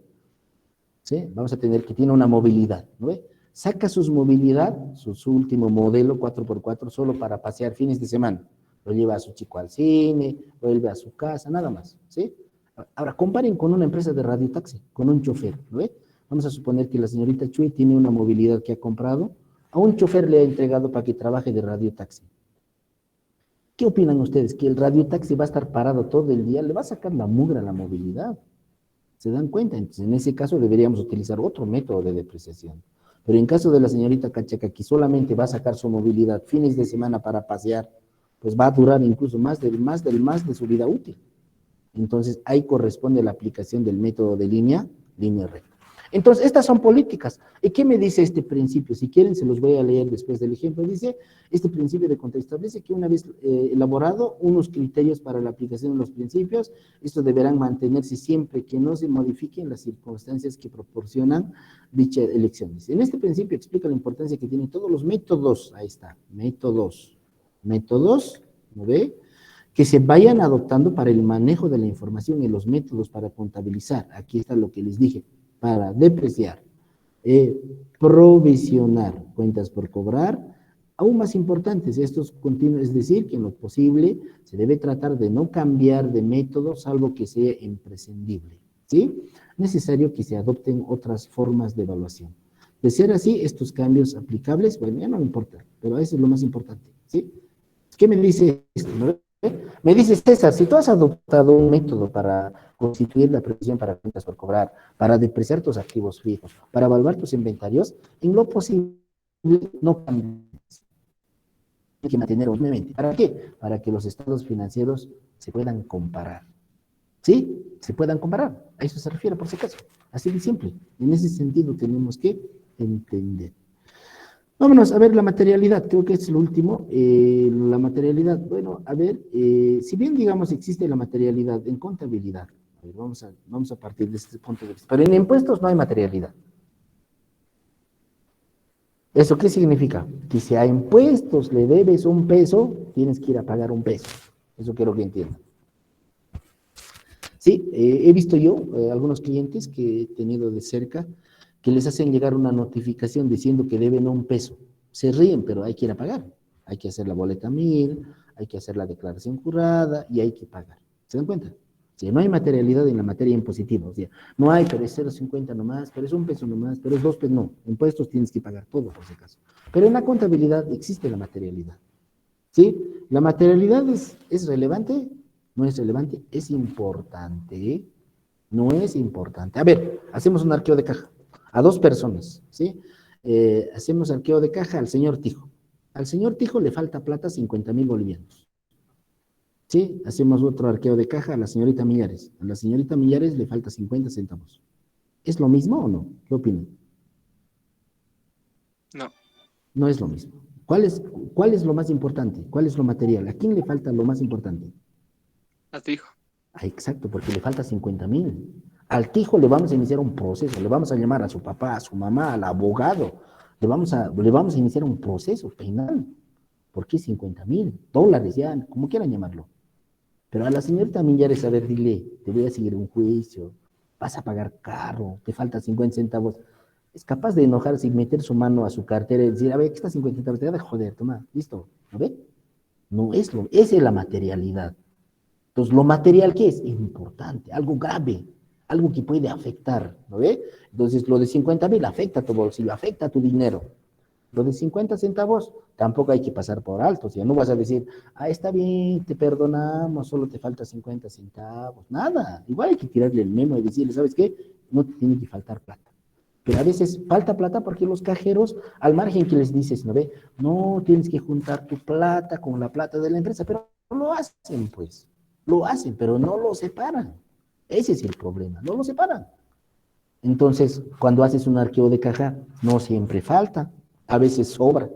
¿Sí? Vamos a tener que tiene una movilidad, ¿no ve? Saca su movilidad, su último modelo 4x4, solo para pasear fines de semana. Lo lleva a su chico al cine, vuelve a su casa, nada más, ¿sí? Ahora, comparen con una empresa de radiotaxi, con un chofer, ¿no ve? Vamos a suponer que la señorita Chuy tiene una movilidad que ha comprado, a un chofer le ha entregado para que trabaje de radiotaxi. ¿Qué opinan ustedes? ¿Que el radiotaxi va a estar parado todo el día? ¿Le va a sacar la mugre a la movilidad? ¿Se dan cuenta? Entonces, en ese caso deberíamos utilizar otro método de depreciación. Pero en caso de la señorita Cachaca, que solamente va a sacar su movilidad fines de semana para pasear, pues va a durar incluso más de su vida útil. Entonces, ahí corresponde la aplicación del método de línea recta. Entonces, estas son políticas. ¿Y qué me dice este principio? Si quieren, se los voy a leer después del ejemplo. Dice, este principio de control establece que una vez elaborado unos criterios para la aplicación de los principios, estos deberán mantenerse siempre que no se modifiquen las circunstancias que proporcionan dicha elección. Dice, en este principio explica la importancia que tienen todos los métodos, ahí está, métodos, ¿no ve? Que se vayan adoptando para el manejo de la información y los métodos para contabilizar. Aquí está lo que les dije, para depreciar, provisionar cuentas por cobrar, aún más importantes, estos continuos, es decir, que en lo posible se debe tratar de no cambiar de método, salvo que sea imprescindible, ¿sí? Necesario que se adopten otras formas de evaluación. De ser así, estos cambios aplicables, bueno, ya no me importa, pero eso es lo más importante, ¿sí? ¿Qué me dice esto? ¿No? Me dice César, si tú has adoptado un método para constituir la previsión para cuentas por cobrar, para depreciar tus activos fijos, para evaluar tus inventarios, en lo posible no cambies. Hay que mantener obviamente. ¿Para qué? Para que los estados financieros se puedan comparar. ¿Sí? Se puedan comparar. A eso se refiere, por si acaso. Así de simple. En ese sentido tenemos que entender. Vámonos a ver la materialidad, creo que es lo último. La materialidad, bueno, a ver, si bien, digamos, existe la materialidad en contabilidad, a ver, vamos a partir de este punto de vista, pero en impuestos no hay materialidad. ¿Eso qué significa? Que si a impuestos le debes un peso, tienes que ir a pagar un peso. Eso quiero que entiendan. Sí, he visto yo algunos clientes que he tenido de cerca, que les hacen llegar una notificación diciendo que deben un peso. Se ríen, pero hay que ir a pagar. Hay que hacer la boleta 1000, hay que hacer la declaración jurada y hay que pagar. ¿Se dan cuenta? Si no hay materialidad en la materia impositiva, o sea, no hay, pero es 0,50 nomás, pero es un peso nomás, pero es 2 pesos, no. Impuestos tienes que pagar todo, por si acaso. Pero en la contabilidad existe la materialidad. ¿Sí? ¿La materialidad es relevante? No es relevante, es importante. No es importante. A ver, hacemos un arqueo de caja a 2 personas, ¿sí? Hacemos arqueo de caja al señor Tijo. Al señor Tijo le falta plata 50,000 bolivianos. ¿Sí? Hacemos otro arqueo de caja a la señorita Millares. A la señorita Millares le falta 50 centavos. ¿Es lo mismo o no? ¿Qué opinan? No. No es lo mismo. ¿Cuál es lo más importante? ¿Cuál es lo material? ¿A quién le falta lo más importante? A tu hijo. Ah, exacto, porque le falta 50,000. Al Tijo le vamos a iniciar un proceso, le vamos a llamar a su papá, a su mamá, al abogado, le vamos a iniciar un proceso penal. ¿Por qué 50,000 dólares ya? Como quieran llamarlo. Pero a la señorita Millares, a ver, dile, te voy a seguir un juicio, vas a pagar caro, te faltan 50 centavos. Es capaz de enojarse y meter su mano a su cartera y decir, a ver, aquí está 50 centavos, te voy a joder, toma, listo, ¿lo ve? No es esa es la materialidad. Entonces, lo material, ¿qué es? Importante, algo grave, algo que puede afectar, ¿no ve? Entonces, lo de 50,000 afecta a tu bolsillo, afecta a tu dinero. Lo de 50 centavos tampoco hay que pasar por alto, o sea, no vas a decir, ah, está bien, te perdonamos, solo te falta 50 centavos. Nada, igual hay que tirarle el memo y decirle, ¿sabes qué? No te tiene que faltar plata. Pero a veces falta plata porque los cajeros, al margen que les dices, ¿no ve? No, tienes que juntar tu plata con la plata de la empresa, pero no lo hacen, pues. Lo hacen, pero no lo separan. Ese es el problema, no lo separan. Entonces, cuando haces un arqueo de caja, no siempre falta, a veces sobra.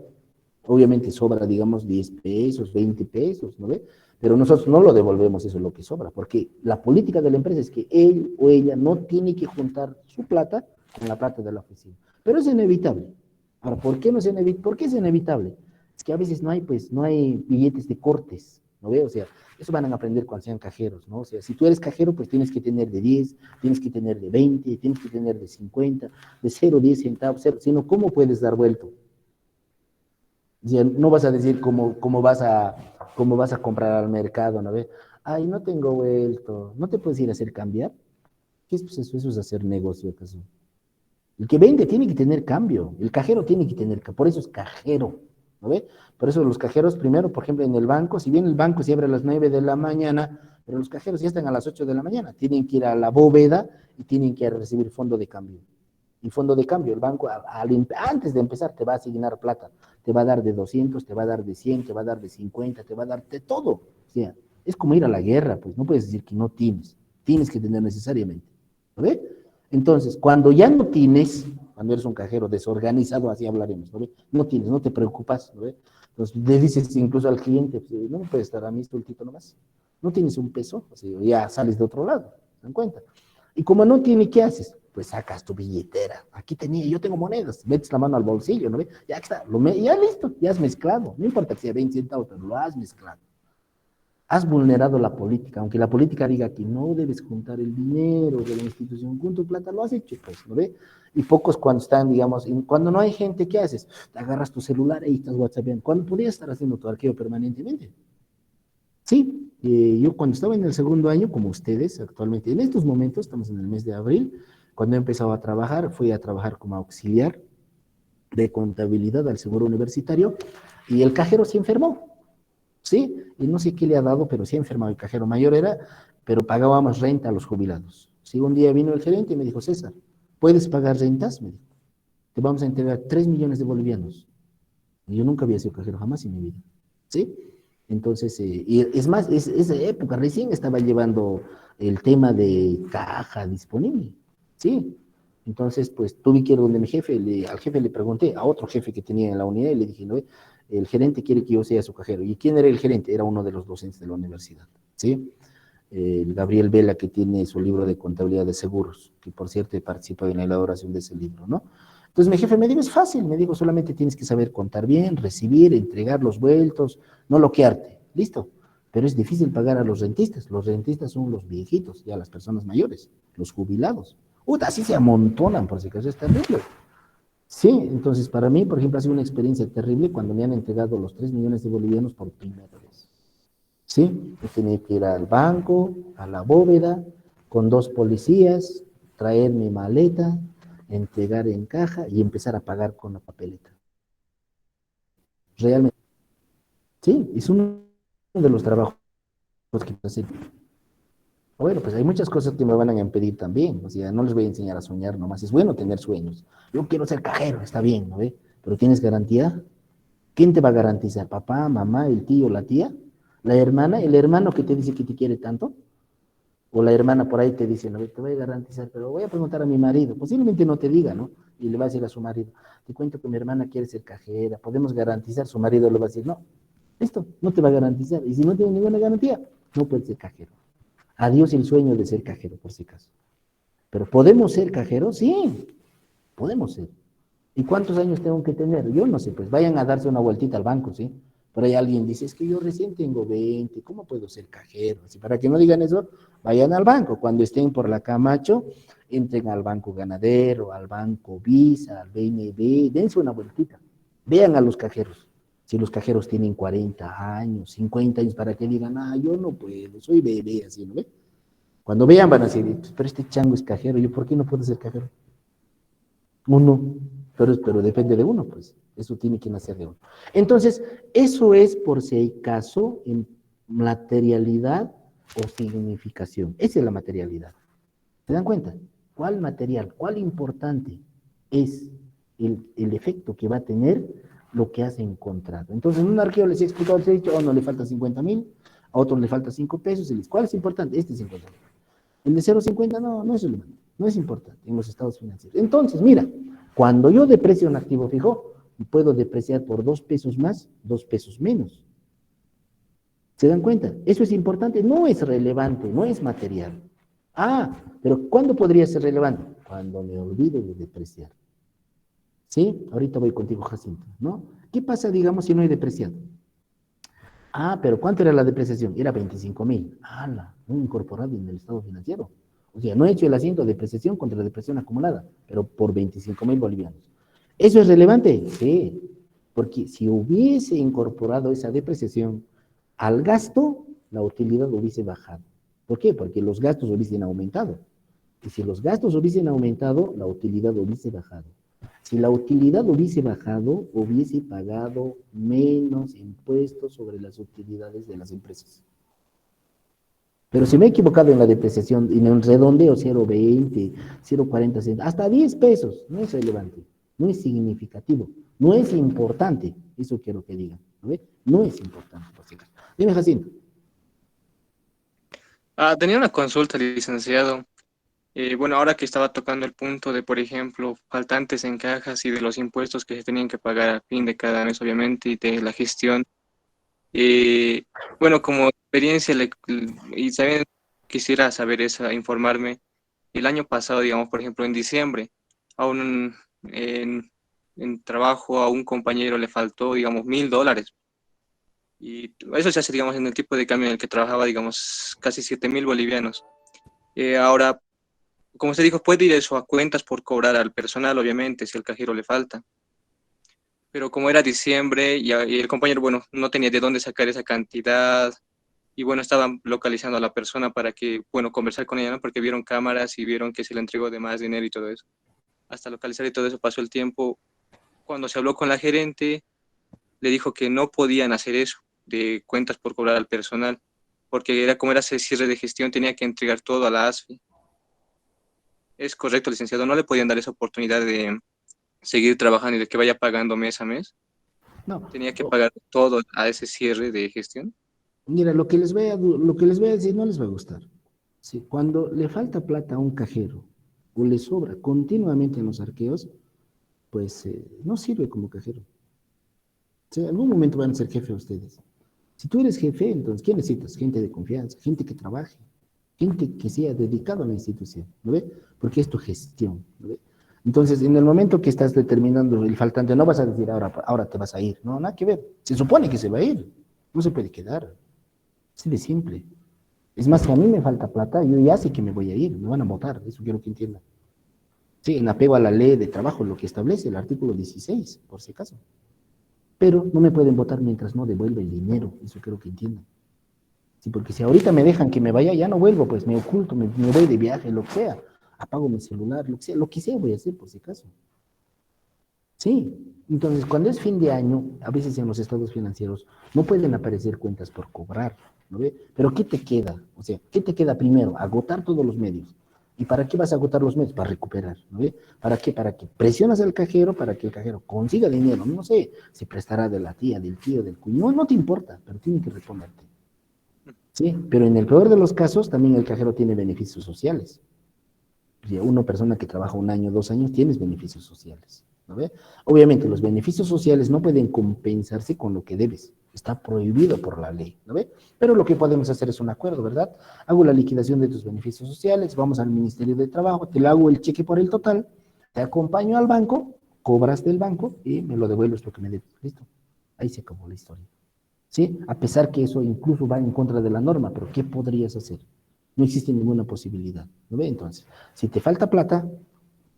Obviamente sobra, digamos, 10 pesos, 20 pesos, ¿no ve? Pero nosotros no lo devolvemos, eso es lo que sobra, porque la política de la empresa es que él o ella no tiene que juntar su plata con la plata de la oficina. Pero es inevitable. Ahora, ¿por qué no es inevitable? ¿Por qué es inevitable? Es que a veces no hay, pues, no hay billetes de cortes, ¿no ve? O sea, eso van a aprender cuando sean cajeros, ¿no? O sea, si tú eres cajero, pues tienes que tener de 10, tienes que tener de 20, tienes que tener de 50, de 0, 10 centavos, 0, sino ¿cómo puedes dar vuelto? O sea, no vas a decir cómo vas a comprar al mercado, ¿no ve? Ay, no tengo vuelto, ¿no te puedes ir a hacer cambiar? ¿Qué es pues eso? Eso es hacer negocio, ¿acaso? El que vende tiene que tener cambio, el cajero tiene que tener cambio, por eso es cajero, ¿no ve? Por eso los cajeros, primero, por ejemplo, en el banco, si bien el banco se abre a las 9 de la mañana, pero los cajeros ya están a las 8 de la mañana, tienen que ir a la bóveda y tienen que recibir fondo de cambio. Y fondo de cambio, el banco antes de empezar te va a asignar plata, te va a dar de 200, te va a dar de 100, te va a dar de 50, te va a dar de todo. O sea, es como ir a la guerra, pues no puedes decir que no tienes, tienes que tener necesariamente, ¿no ve? Entonces, cuando ya no tienes, cuando eres un cajero desorganizado, así hablaremos, ¿no ve? No tienes, no te preocupas, ¿no ve? Entonces, le dices incluso al cliente, pues, no me puedes estar a mí estultito nomás, no tienes un peso, o sea, ya sales de otro lado, ¿se dan cuenta? Y como no tiene, ¿qué haces? Pues sacas tu billetera. Aquí tenía, yo tengo monedas. Metes la mano al bolsillo, ¿no ve? Ya está, ya listo, ya has mezclado. No importa que sea 20 centavos, pero lo has mezclado. Has vulnerado la política, aunque la política diga que no debes juntar el dinero de la institución con tu plata, lo has hecho, pues, ¿no ve? Y pocos cuando están, digamos, cuando no hay gente, ¿qué haces? Te agarras tu celular y estás WhatsAppando. ¿Cuándo podías estar haciendo tu arqueo permanentemente? Sí, yo cuando estaba en el segundo año, como ustedes actualmente, en estos momentos, estamos en el mes de abril, cuando he empezado a trabajar, fui a trabajar como auxiliar de contabilidad al seguro universitario y el cajero se enfermó, ¿sí? Y no sé qué le ha dado, pero se ha enfermado, el cajero mayor era, pero pagábamos renta a los jubilados. Sí, un día vino el gerente y me dijo, César, ¿puedes pagar rentas? Me dijo, te vamos a entregar 3 millones de bolivianos. Y yo nunca había sido cajero, jamás en mi vida, ¿sí? Entonces, y es más, esa época recién estaba llevando el tema de caja disponible, ¿sí? Entonces, pues tuve que ir donde mi jefe, al jefe le pregunté, a otro jefe que tenía en la unidad, y le dije, no, el gerente quiere que yo sea su cajero. ¿Y quién era el gerente? Era uno de los docentes de la universidad, ¿sí? El Gabriel Vela, que tiene su libro de contabilidad de seguros, que por cierto he participado en la elaboración de ese libro, ¿no? Entonces mi jefe me dijo, es fácil, me dijo, solamente tienes que saber contar bien, recibir, entregar los vueltos, no bloquearte, listo. Pero es difícil pagar a los rentistas son los viejitos, ya las personas mayores, los jubilados. Así se amontonan, por si acaso es terrible. Sí, entonces para mí, por ejemplo, ha sido una experiencia terrible cuando me han entregado los 3 millones de bolivianos por primera vez. Sí, yo tenía que ir al banco, a la bóveda, con 2 policías, traer mi maleta, entregar en caja y empezar a pagar con la papeleta. Realmente, sí, es uno de los trabajos que hacer. Bueno, pues hay muchas cosas que me van a impedir también, o sea, no les voy a enseñar a soñar nomás, es bueno tener sueños. Yo quiero ser cajero, está bien, ¿no ve? Pero ¿tienes garantía? ¿Quién te va a garantizar? ¿Papá, mamá, el tío, la tía? ¿La hermana? ¿El hermano que te dice que te quiere tanto? O la hermana por ahí te dice, no, te voy a garantizar, pero voy a preguntar a mi marido, posiblemente no te diga, ¿no? Y le va a decir a su marido, te cuento que mi hermana quiere ser cajera, podemos garantizar, su marido le va a decir, no, esto no te va a garantizar, y si no tiene ninguna garantía, no puedes ser cajero. Adiós el sueño de ser cajero, por si acaso. Pero ¿podemos ser cajeros? Sí, podemos ser. ¿Y cuántos años tengo que tener? Yo no sé, pues vayan a darse una vueltita al banco, ¿sí? Por ahí alguien dice, es que yo recién tengo 20, ¿cómo puedo ser cajero? Así, para que no digan eso, vayan al banco. Cuando estén por la Camacho, entren al Banco Ganadero, al Banco Visa, al BNB, dense una vueltita. Vean a los cajeros. Si los cajeros tienen 40 años, 50 años, para que digan, yo no puedo, soy bebé, así, ¿no ve? Cuando vean van a decir, pero este chango es cajero, ¿yo por qué no puedo ser cajero? Uno, pero depende de uno, pues. Eso tiene que nacer de uno. Entonces, eso es por si hay caso en materialidad o significación. Esa es la materialidad. ¿Se dan cuenta? ¿Cuál material, cuál importante es el efecto que va a tener lo que has encontrado? Entonces, en un arqueo les he explicado, les he dicho, a uno le falta 50,000, a otro le falta 5 pesos, y les, ¿cuál es importante? Este es importante. El de 0,50 no es relevante, no es importante en los estados financieros. Entonces, mira, cuando yo deprecio un activo fijo, puedo depreciar por 2 pesos más, 2 pesos menos. ¿Se dan cuenta? Eso es importante, no es relevante, no es material. Ah, pero ¿cuándo podría ser relevante? Cuando me olvido de depreciar. ¿Sí? Ahorita voy contigo, Jacinto, ¿no? ¿Qué pasa, digamos, si no hay depreciado? Ah, pero ¿cuánto era la depreciación? Era 25.000. ¡Hala! No incorporado en el estado financiero. O sea, no he hecho el asiento de depreciación contra la depreciación acumulada, pero por 25.000 bolivianos. ¿Eso es relevante? Sí, porque si hubiese incorporado esa depreciación al gasto, la utilidad hubiese bajado. ¿Por qué? Porque los gastos hubiesen aumentado. Y si los gastos hubiesen aumentado, la utilidad hubiese bajado. Si la utilidad hubiese bajado, hubiese pagado menos impuestos sobre las utilidades de las empresas. Pero si me he equivocado en la depreciación, en el redondeo 0,20, 0,40 centavos, hasta 10 pesos, no es relevante, no es significativo, no es importante, eso quiero que digan, ¿no ve? No es importante, por si acaso. Dime, Jacinto. Tenía una consulta, licenciado. Bueno, ahora que estaba tocando el punto de, por ejemplo, faltantes en cajas y de los impuestos que se tenían que pagar a fin de cada mes, obviamente, y de la gestión. eh, bueno, como experiencia y también quisiera saber esa, informarme. El año pasado, digamos, por ejemplo, en diciembre, a en, en trabajo a un compañero le faltó, digamos, $1.000. Y eso se hace, digamos, en el tipo de cambio en el que trabajaba, digamos, casi 7.000 bolivianos. Ahora, como se dijo, puede ir eso a cuentas por cobrar al personal, obviamente, si al cajero le falta. Pero como era diciembre y el compañero, bueno, no tenía de dónde sacar esa cantidad y bueno, estaban localizando a la persona para que, bueno, conversar con ella, ¿no? Porque vieron cámaras y vieron que se le entregó de más dinero y todo eso. Hasta localizar y todo eso pasó el tiempo. Cuando se habló con la gerente, le dijo que no podían hacer eso, de cuentas por cobrar al personal, porque era como era ese cierre de gestión, tenía que entregar todo a la ASFI. Es correcto, licenciado, no le podían dar esa oportunidad de seguir trabajando y de que vaya pagando mes a mes. No, Tenía que pagar todo a ese cierre de gestión. mira, lo que les voy a decir no les va a gustar. Sí, cuando le falta plata a un cajero o le sobra continuamente en los arqueos, pues no sirve como cajero. O sea, en algún momento van a ser jefe ustedes. Si tú eres jefe, entonces, ¿quién necesitas? Gente de confianza, gente que trabaje, gente que sea dedicado a la institución, ¿no ve? Porque es tu gestión, ¿no ve? Entonces, en el momento que estás determinando el faltante, no vas a decir ahora te vas a ir, no, nada que ver. Se supone que se va a ir, no se puede quedar. Así de simple. Es más, si a mí me falta plata, yo ya sé que me voy a ir, me van a votar, eso quiero que entiendan. Sí, en apego a la ley de trabajo, lo que establece el artículo 16, por si acaso. Pero no me pueden votar mientras no devuelva el dinero, eso quiero que entiendan. Sí, porque si ahorita me dejan que me vaya, ya no vuelvo, pues me oculto, me voy de viaje, lo que sea, apago mi celular, lo que sea voy a hacer por si acaso. Sí, entonces cuando es fin de año, a veces en los estados financieros no pueden aparecer cuentas por cobrar, ¿no ve? Pero ¿qué te queda? O sea, ¿qué te queda primero? Agotar todos los medios. ¿Y para qué vas a agotar los medios? Para recuperar, ¿no ve? ¿Para qué? Para que presionas al cajero, para que el cajero consiga dinero. No sé, se prestará de la tía, del tío, del cuñado, no te importa, pero tiene que responderte. Sí, pero en el peor de los casos también el cajero tiene beneficios sociales. Si una persona que trabaja un año, 2 años, tienes beneficios sociales, ¿no ve? Obviamente los beneficios sociales no pueden compensarse con lo que debes, está prohibido por la ley, ¿no ve? Pero lo que podemos hacer es un acuerdo, ¿verdad? Hago la liquidación de tus beneficios sociales, vamos al Ministerio de Trabajo, te le hago el cheque por el total, te acompaño al banco, cobras del banco y me lo devuelves lo que me debes. Listo, ahí se acabó la historia. ¿Sí? A pesar que eso incluso va en contra de la norma, pero ¿qué podrías hacer? No existe ninguna posibilidad, ¿no ve? Entonces, si te falta plata,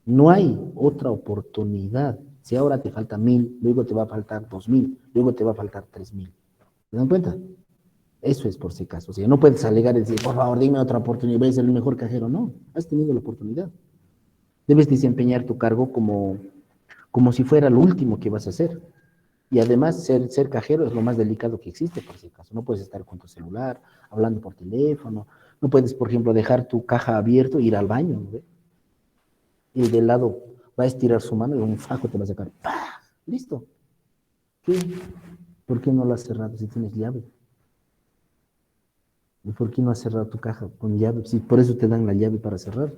no hay otra oportunidad. Si ahora te falta 1.000, luego te va a faltar 2.000, luego te va a faltar 3.000. ¿Se dan cuenta? Eso es por si acaso. O sea, no puedes alegar y decir, por favor, dime otra oportunidad, voy a ser el mejor cajero. No, has tenido la oportunidad. Debes desempeñar tu cargo como si fuera lo último que vas a hacer. Y además, ser cajero es lo más delicado que existe, por si acaso. No puedes estar con tu celular, hablando por teléfono. No puedes, por ejemplo, dejar tu caja abierto e ir al baño, ¿no ve? Y del lado va a estirar su mano y un fajo te va a sacar. ¡Pah! Listo. ¿Qué? ¿Por qué no lo has cerrado si tienes llave? ¿Y por qué no has cerrado tu caja con llave? Si por eso te dan la llave para cerrar.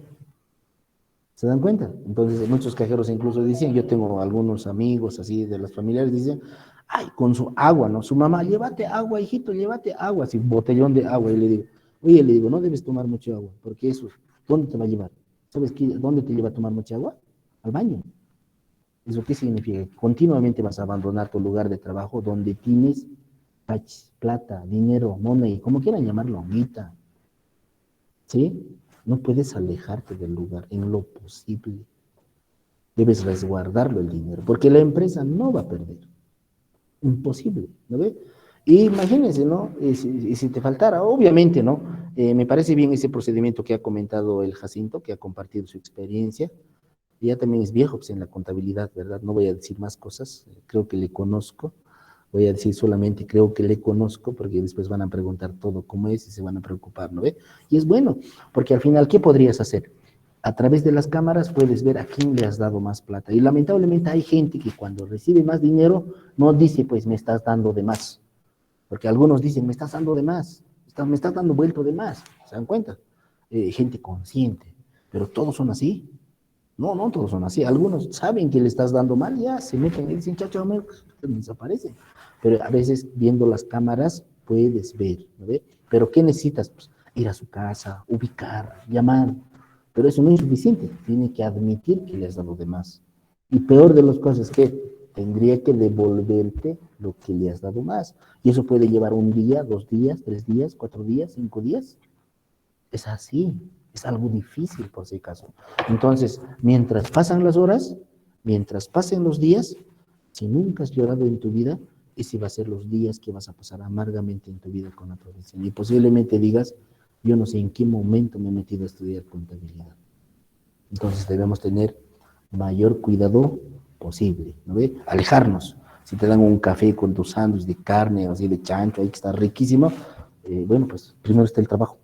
¿Se dan cuenta? Entonces, muchos cajeros incluso dicen, yo tengo algunos amigos así de las familiares, dicen, ay, con su agua, ¿no? Su mamá, llévate agua, hijito, llévate agua, así, botellón de agua. Y le digo, oye, le digo, no debes tomar mucho agua, porque eso, ¿dónde te va a llevar? ¿Sabes dónde te lleva a tomar mucha agua? Al baño. ¿Eso qué significa? Continuamente vas a abandonar tu lugar de trabajo donde tienes plata, dinero, money, como quieran llamarlo, guita, ¿sí? No puedes alejarte del lugar en lo posible. Debes resguardarlo el dinero, porque la empresa no va a perder. Imposible, ¿no ve? Y imagínense, ¿no? Y si te faltara, obviamente, ¿no? Me parece bien ese procedimiento que ha comentado el Jacinto, que ha compartido su experiencia. Ya también es viejo pues, en la contabilidad, ¿verdad? No voy a decir más cosas, creo que le conozco. Voy a decir solamente creo que le conozco, porque después van a preguntar todo cómo es y se van a preocupar, ¿no ve? Y es bueno, porque al final, ¿qué podrías hacer? A través de las cámaras puedes ver a quién le has dado más plata. Y lamentablemente hay gente que cuando recibe más dinero no dice, pues me estás dando de más. Porque algunos dicen, me estás dando de más, me estás dando vuelto de más. ¿Se dan cuenta? Gente consciente. Pero todos son así. No, no todos son así. Algunos saben que le estás dando mal, ya se meten y dicen, chacho, desaparece. Pero a veces viendo las cámaras puedes ver, ¿no ve? Pero ¿qué necesitas? Pues, ir a su casa, ubicar, llamar. Pero eso no es suficiente. Tiene que admitir que le has dado de más. Y peor de las cosas es que tendría que devolverte lo que le has dado más. Y eso puede llevar un día, 2 días, 3 días, 4 días, 5 días. Es así, es algo difícil por si acaso. Entonces, mientras pasan las horas, mientras pasen los días, si nunca has llorado en tu vida, ese va a ser los días que vas a pasar amargamente en tu vida con la profesión. Y posiblemente digas, yo no sé en qué momento me he metido a estudiar contabilidad. Entonces debemos tener mayor cuidado posible, ¿no ve? Alejarnos. Si te dan un café con tu sándwich de carne o así de chancho, ahí que está riquísimo, bueno, pues primero está el trabajo.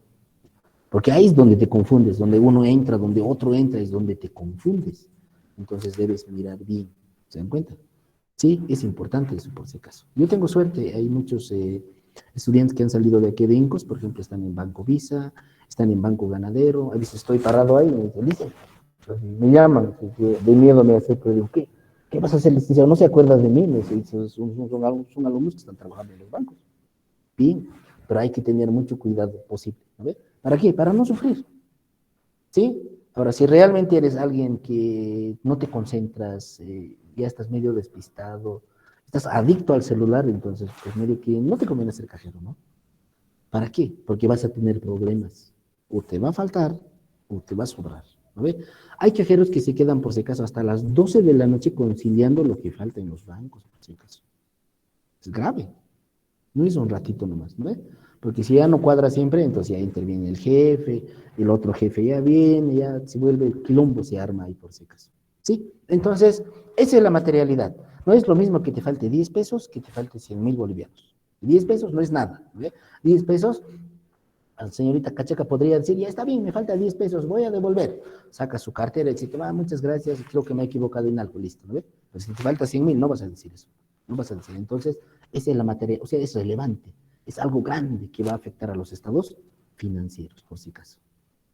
Porque ahí es donde te confundes, donde uno entra, donde otro entra, es donde te confundes. Entonces debes mirar bien, ¿se dan cuenta? Sí, es importante eso por si acaso. Yo tengo suerte, hay muchos estudiantes que han salido de aquí de Incos, por ejemplo, están en Banco Visa, están en Banco Ganadero, a veces estoy parado ahí y me dicen, me llaman, de miedo me hace, pero digo, ¿qué vas a hacer, licenciado? ¿No se acuerdas de mí? Me dice, son alumnos que están trabajando en los bancos. Bien, pero hay que tener mucho cuidado posible, ¿no ve? ¿Para qué? Para no sufrir, ¿sí? Ahora, si realmente eres alguien que no te concentras, ya estás medio despistado, estás adicto al celular, entonces, pues medio que no te conviene ser cajero, ¿no? ¿Para qué? Porque vas a tener problemas. O te va a faltar, o te va a sobrar, ¿no ve? Hay cajeros que se quedan, por si acaso, hasta las 12 de la noche conciliando lo que falta en los bancos, por si acaso. Es grave. No es un ratito nomás, ¿no? Porque si ya no cuadra siempre, entonces ya interviene el jefe, el otro jefe ya viene, ya se vuelve el quilombo, se arma ahí por si acaso. ¿Sí? Entonces, esa es la materialidad. No es lo mismo que te falte 10 pesos que te falte 100,000 bolivianos. 10 pesos no es nada, ¿no? 10 pesos, la señorita Cachaca podría decir, ya está bien, me falta 10 pesos, voy a devolver. Saca su cartera y dice, muchas gracias, creo que me he equivocado en algo, listo, ¿no? Pero si te falta 100,000, no vas a decir eso. No vas a decir. Entonces, esa es la materia, o sea, es relevante, es algo grande que va a afectar a los estados financieros, por si acaso.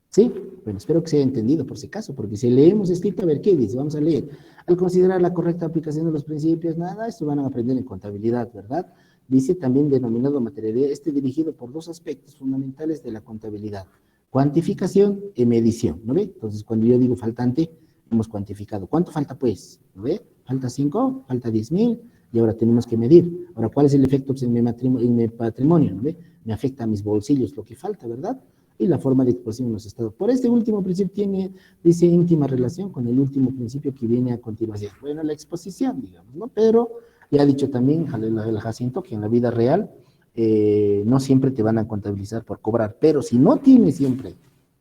¿Sí? Bueno, espero que se haya entendido por si acaso, porque si leemos escrito, a ver qué dice, vamos a leer. Al considerar la correcta aplicación de los principios, nada, esto van a aprender en contabilidad, ¿verdad? Dice también denominado materialidad, dirigido por dos aspectos fundamentales de la contabilidad, cuantificación y medición, ¿no ve? Entonces, cuando yo digo faltante, hemos cuantificado. ¿Cuánto falta, pues? ¿No ve? Falta 5, falta 10,000, y ahora tenemos que medir. Ahora, ¿cuál es el efecto en mi patrimonio? ¿No ve? Me afecta a mis bolsillos lo que falta, ¿verdad? Y la forma de exposición en los estados. Por este último principio dice íntima relación con el último principio que viene a continuación. Bueno, la exposición, digamos, ¿no? Pero ya ha dicho también el Jacinto que en la vida real no siempre te van a contabilizar por cobrar, pero si no tienes siempre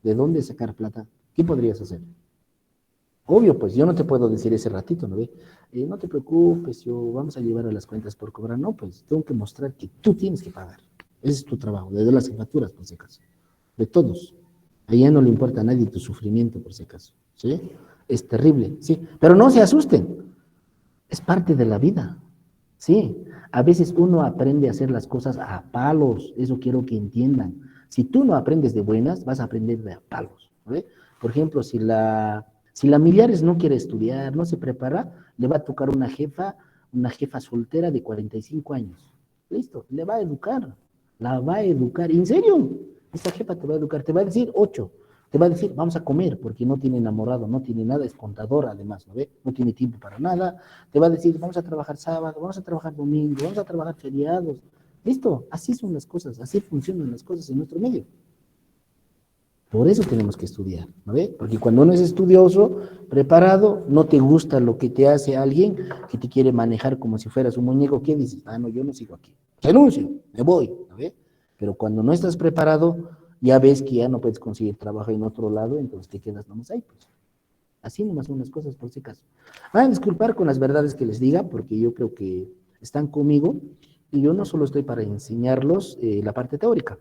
de dónde sacar plata, ¿qué podrías hacer? Obvio, pues yo no te puedo decir ese ratito, ¿no ve? No te preocupes, vamos a llevar a las cuentas por cobrar. No, pues tengo que mostrar que tú tienes que pagar. Ese es tu trabajo, desde las facturas, por si acaso. De todos. Allá no le importa a nadie tu sufrimiento, por si acaso. ¿Sí? Es terrible, ¿sí? Pero no se asusten. Es parte de la vida. Sí. A veces uno aprende a hacer las cosas a palos. Eso quiero que entiendan. Si tú no aprendes de buenas, vas a aprender de a palos. ¿No ve? Por ejemplo, si Si la Millares no quiere estudiar, no se prepara, le va a tocar una jefa soltera de 45 años. Listo, le va a educar, la va a educar. ¿En serio? Esa jefa te va a educar, te va a decir 8, te va a decir, vamos a comer, porque no tiene enamorado, no tiene nada, es contadora además, ¿no ve? No tiene tiempo para nada. Te va a decir, vamos a trabajar sábado, vamos a trabajar domingo, vamos a trabajar feriados. Listo, así son las cosas, así funcionan las cosas en nuestro medio. Por eso tenemos que estudiar, ¿no ve? Porque cuando uno es estudioso, preparado, no te gusta lo que te hace alguien que te quiere manejar como si fueras un muñeco, ¿qué dices? Ah, no, yo no sigo aquí. Renuncio, me voy, ¿no ve? Pero cuando no estás preparado, ya ves que ya no puedes conseguir trabajo en otro lado, entonces te quedas nomás ahí, pues. Así nomás son las cosas por si acaso. Van a disculpar con las verdades que les diga, porque yo creo que están conmigo, y yo no solo estoy para enseñarlos la parte teórica.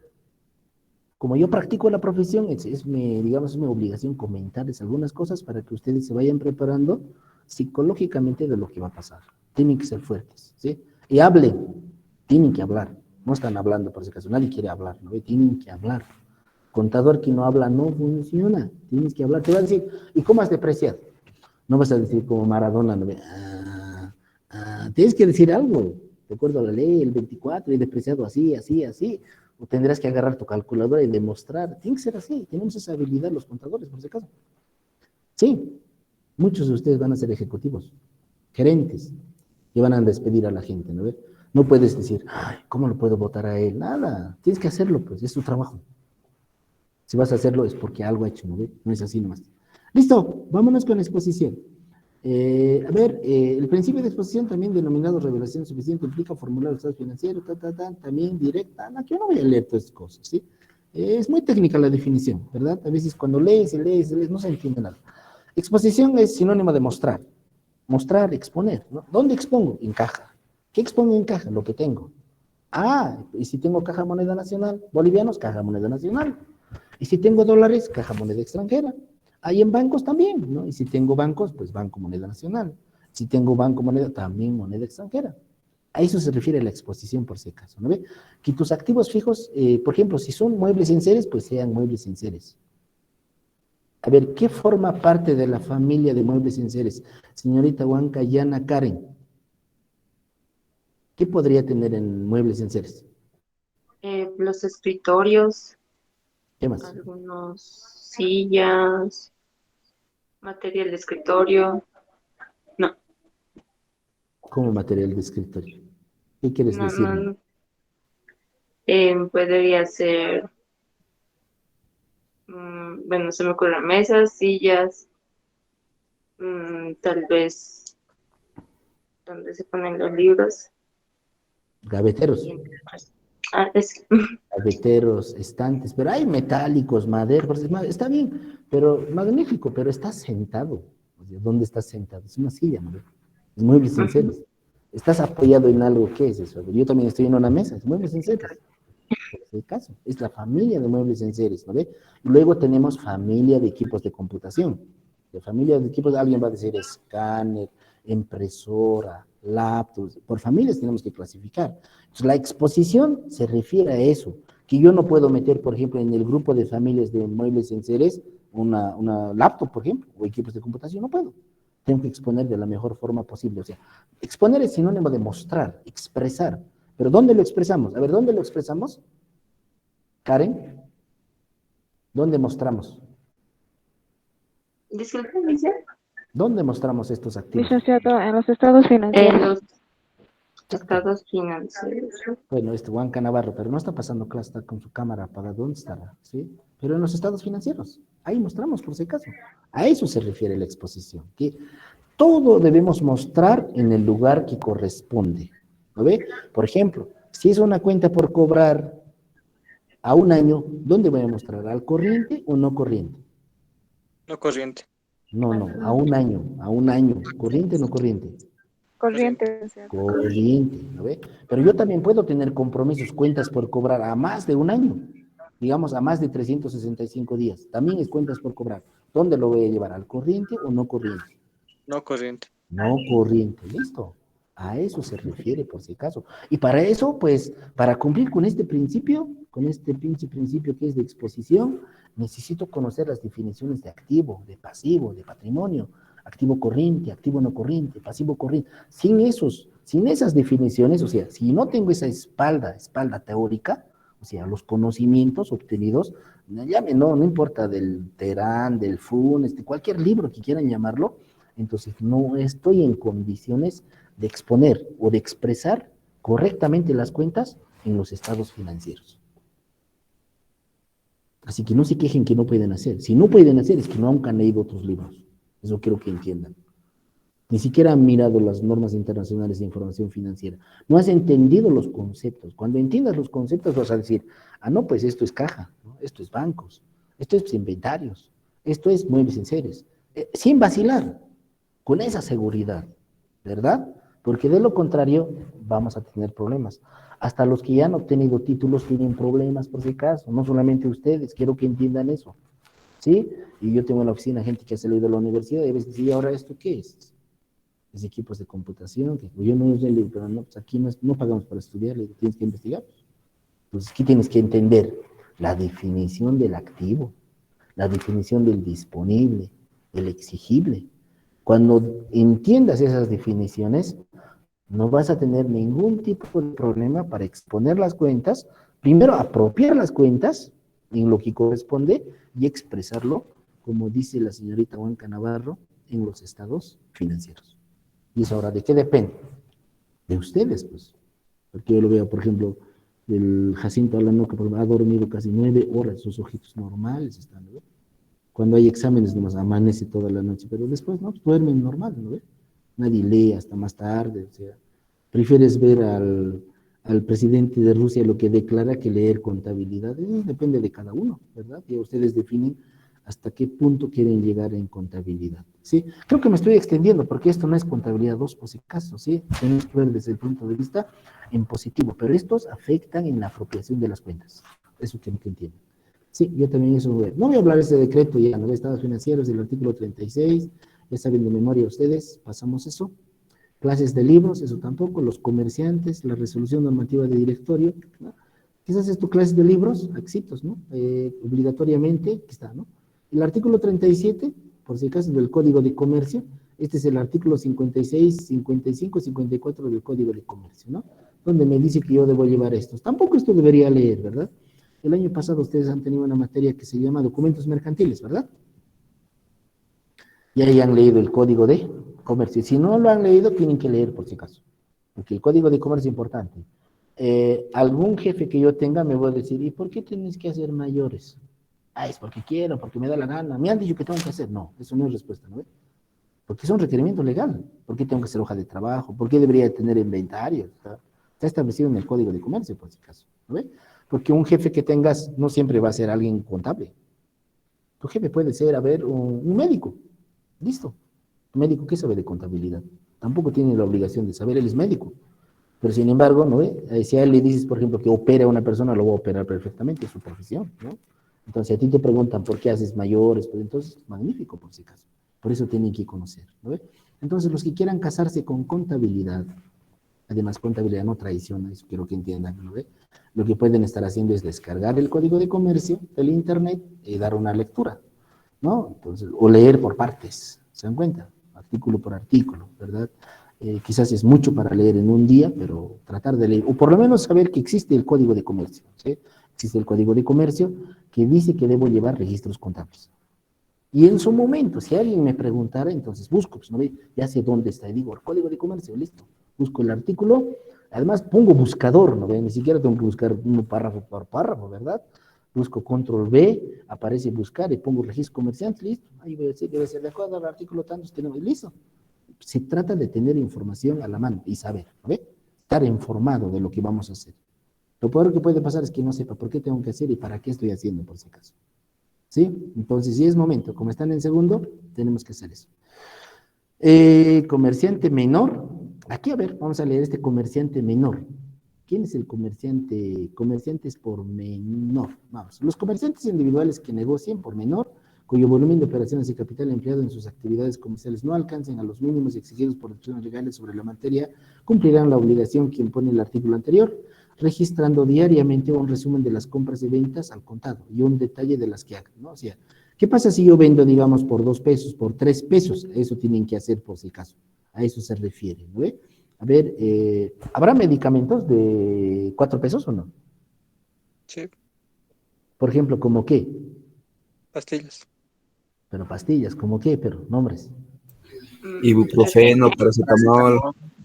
Como yo practico la profesión, digamos, es mi obligación comentarles algunas cosas para que ustedes se vayan preparando psicológicamente de lo que va a pasar. Tienen que ser fuertes, ¿sí? Y hablen, tienen que hablar. No están hablando por si acaso, nadie quiere hablar, ¿no? Tienen que hablar. Contador que no habla no funciona, tienes que hablar. Te va a decir, ¿y cómo has depreciado? No vas a decir como Maradona, ¿no? Tienes que decir algo. De acuerdo a la ley, el 24, he depreciado así, así, así. O tendrás que agarrar tu calculadora y demostrar. Tiene que ser así. Tenemos esa habilidad los contadores, por si acaso. Sí, muchos de ustedes van a ser ejecutivos, gerentes, y van a despedir a la gente, ¿no ve? No puedes decir, ay, ¿cómo lo puedo votar a él? Nada, tienes que hacerlo, pues, es tu trabajo. Si vas a hacerlo es porque algo ha hecho, ¿no ve? No es así nomás. Listo, vámonos con la exposición. El principio de exposición, también denominado revelación suficiente, implica formular el estado financiero, también directa. No, yo no voy a leer todas estas cosas, ¿sí? Es muy técnica la definición, ¿verdad? A veces cuando lees, no se entiende nada. Exposición es sinónimo de mostrar. Mostrar, exponer, ¿no? ¿Dónde expongo? En caja. ¿Qué expongo en caja? Lo que tengo. Ah, y si tengo caja moneda nacional, bolivianos, caja moneda nacional. Y si tengo dólares, caja moneda extranjera. Hay en bancos también, ¿no? Y si tengo bancos, pues banco moneda nacional. Si tengo banco moneda, también moneda extranjera. A eso se refiere la exposición, por si acaso, ¿no ve? Que tus activos fijos, por ejemplo, si son muebles enseres, pues sean muebles enseres. A ver, ¿qué forma parte de la familia de muebles enseres? Señorita Huanca, Yana, Karen. ¿Qué podría tener en muebles enseres? Los escritorios, ¿Qué más? algunos sillas, material de escritorio. No, Como material de escritorio. ¿Qué quieres no, decir? no. Podría ser, bueno, se me ocurren mesas, sillas, tal vez donde se ponen los libros. Gaveteros. Y entre otras. Ah, Gaveteros, estantes, pero hay metálicos, madera, pues, está bien, pero magnífico, pero estás sentado. O sea, ¿dónde estás sentado? Es una silla, ¿no? Es muebles enseres. Estás apoyado en algo, ¿qué es eso? Yo también estoy en una mesa, es muebles enseres. Es el caso, es la familia de muebles enseres, ¿no ve? Y luego tenemos familia de equipos de computación. De familia de equipos, alguien va a decir escáner, impresora, laptops, por familias tenemos que clasificar. Entonces, la exposición se refiere a eso, que yo no puedo meter, por ejemplo, en el grupo de familias de muebles enseres una laptop, por ejemplo, o equipos de computación, no puedo. Tengo que exponer de la mejor forma posible. O sea, exponer es sinónimo de mostrar, expresar. Pero ¿dónde lo expresamos? A ver, ¿dónde lo expresamos? Karen, ¿dónde mostramos? Disculpe, dice. ¿Dónde mostramos estos activos? Licenciado, en los estados En financieros. los estados financieros. Bueno, Huanca Navarro, pero no está pasando clase, está con su cámara apagada. ¿Dónde estará? ¿Sí? Pero en los estados financieros, ahí mostramos, por si acaso. A eso se refiere la exposición, que todo debemos mostrar en el lugar que corresponde. ¿Lo ve? Por ejemplo, si es una cuenta por cobrar a un año, ¿dónde voy a mostrar? ¿Al corriente o no corriente? No corriente. No, a un año. ¿Corriente o no corriente? Corriente, licenciado. Corriente, ¿no ve? Pero yo también puedo tener compromisos, cuentas por cobrar a más de un año, digamos a más de 365 días. También es cuentas por cobrar. ¿Dónde lo voy a llevar? ¿Al corriente o no corriente? No corriente. No corriente, listo. A eso se refiere, por si acaso. Y para eso, pues, para cumplir con este principio, con este pinche principio que es de exposición, necesito conocer las definiciones de activo, de pasivo, de patrimonio, activo corriente, activo no corriente, pasivo corriente. Sin esas definiciones, o sea, si no tengo esa espalda teórica, o sea, los conocimientos obtenidos, no importa del Terán, del FUN, cualquier libro que quieran llamarlo, entonces no estoy en condiciones de exponer o de expresar correctamente las cuentas en los estados financieros. Así que no se quejen que no pueden hacer. Si no pueden hacer es que nunca han leído otros libros. Eso quiero que entiendan. Ni siquiera han mirado las normas internacionales de información financiera. No has entendido los conceptos. Cuando entiendas los conceptos vas a decir, no, pues esto es caja, ¿no? Esto es bancos, esto es inventarios, esto es muebles en seres. Sin vacilar, con esa seguridad, ¿verdad? Porque de lo contrario vamos a tener problemas. Hasta los que ya han obtenido títulos tienen problemas por si acaso, no solamente ustedes, quiero que entiendan eso, ¿sí? Y yo tengo en la oficina gente que ha salido de la universidad y a veces dice, ¿y ahora esto qué es? Es equipos de computación, que yo no sé, pero no, pues aquí no pagamos para estudiar, le digo, tienes que investigar. Entonces, ¿qué tienes que entender? La definición del activo, la definición del disponible, el exigible. Cuando entiendas esas definiciones, no vas a tener ningún tipo de problema para exponer las cuentas, primero apropiar las cuentas en lo que corresponde y expresarlo, como dice la señorita Juanca Navarro, en los estados financieros. Y eso ahora, ¿de qué depende? De ustedes, pues. Porque yo lo veo, por ejemplo, el Jacinto Alano, que ha dormido casi 9 horas, sus ojitos normales están, ¿no? Cuando hay exámenes nomás amanece toda la noche, pero después, ¿no? Duermen normal, ¿no? Nadie lee hasta más tarde, o sea, prefieres ver al presidente de Rusia lo que declara que leer contabilidad, depende de cada uno, ¿verdad? Y ustedes definen hasta qué punto quieren llegar en contabilidad, ¿sí? Creo que me estoy extendiendo, porque esto no es contabilidad 2, por si acaso, ¿sí? Tenemos que ver desde el punto de vista en positivo, pero estos afectan en la apropiación de las cuentas, eso quiero que entiendan. Sí, yo también eso voy a... No voy a hablar de ese decreto ya, ¿no? De estados financieros, del artículo 36, ya saben de memoria ustedes, pasamos eso. Clases de libros, eso tampoco, los comerciantes, la resolución normativa de directorio, ¿no? Quizás es tu clase de libros, éxitos, ¿no? Obligatoriamente, aquí está, ¿no? El artículo 37, por si acaso, del Código de Comercio, este es el artículo 56, 55, 54 del Código de Comercio, ¿no? Donde me dice que yo debo llevar estos. Tampoco esto debería leer, ¿verdad? El año pasado ustedes han tenido una materia que se llama documentos mercantiles, ¿verdad? Y ahí han leído el Código de Comercio. Si no lo han leído, tienen que leer por si acaso, porque el Código de Comercio es importante. Algún jefe que yo tenga me va a decir, ¿y por qué tienes que hacer mayores? Es porque quiero, porque me da la gana. Me han dicho que tengo que hacer. No, eso no es respuesta, ¿no ve? Porque es un requerimiento legal. ¿Por qué tengo que hacer hoja de trabajo? ¿Por qué debería tener inventario? Está establecido en el Código de Comercio, por si acaso, ¿no ve? Porque un jefe que tengas no siempre va a ser alguien contable. Tu jefe puede ser, un médico. Listo. Un médico que sabe de contabilidad. Tampoco tiene la obligación de saber, él es médico. Pero sin embargo, ¿no ve? Si a él le dices, por ejemplo, que opera a una persona, lo va a operar perfectamente, es su profesión, ¿no? Entonces, a ti te preguntan por qué haces mayores, pues entonces, magnífico por si acaso. Por eso tienen que conocer, ¿no ve? Entonces, los que quieran casarse con contabilidad, además, contabilidad no traiciona, eso quiero que entiendan, ¿no ve? Lo que pueden estar haciendo es descargar el Código de Comercio del Internet y dar una lectura, ¿no? Entonces, o leer por partes, ¿se dan cuenta? Artículo por artículo, ¿verdad? Quizás es mucho para leer en un día, pero tratar de leer, o por lo menos saber que existe el Código de Comercio, ¿sí? Existe el Código de Comercio que dice que debo llevar registros contables. Y en su momento, si alguien me preguntara, entonces busco, pues no ve, ya sé dónde está, y digo, el Código de Comercio, listo. Busco el artículo, además pongo buscador, ¿no ve? Ni siquiera tengo que buscar un párrafo por párrafo, ¿verdad? Busco control B, aparece buscar y pongo registro comerciante, listo. Ahí voy a decir, debe ser de acuerdo al artículo tantos, tenemos, listo. Se trata de tener información a la mano y saber, ¿no ve? Estar informado de lo que vamos a hacer. Lo peor que puede pasar es que no sepa por qué tengo que hacer y para qué estoy haciendo, por si acaso. ¿Sí? Entonces, si es momento, como están en segundo, tenemos que hacer eso. Comerciante menor. Aquí, a ver, vamos a leer este comerciante menor. ¿Quién es el comerciante? Comerciantes por menor. Vamos. Los comerciantes individuales que negocien por menor, cuyo volumen de operaciones y capital empleado en sus actividades comerciales no alcancen a los mínimos exigidos por opciones legales sobre la materia, cumplirán la obligación que impone el artículo anterior. registrando diariamente un resumen de las compras y ventas al contado y un detalle de las que hagan, ¿no? O sea, ¿qué pasa si yo vendo, digamos, por 2 pesos, por 3 pesos? Eso tienen que hacer por si acaso. A eso se refiere, ¿no ve? A ver, ¿habrá medicamentos de 4 pesos o no? Sí, Por ejemplo, ¿como qué? pastillas. Pero pastillas, ¿como qué? Pero nombres. Ibuprofeno, paracetamol.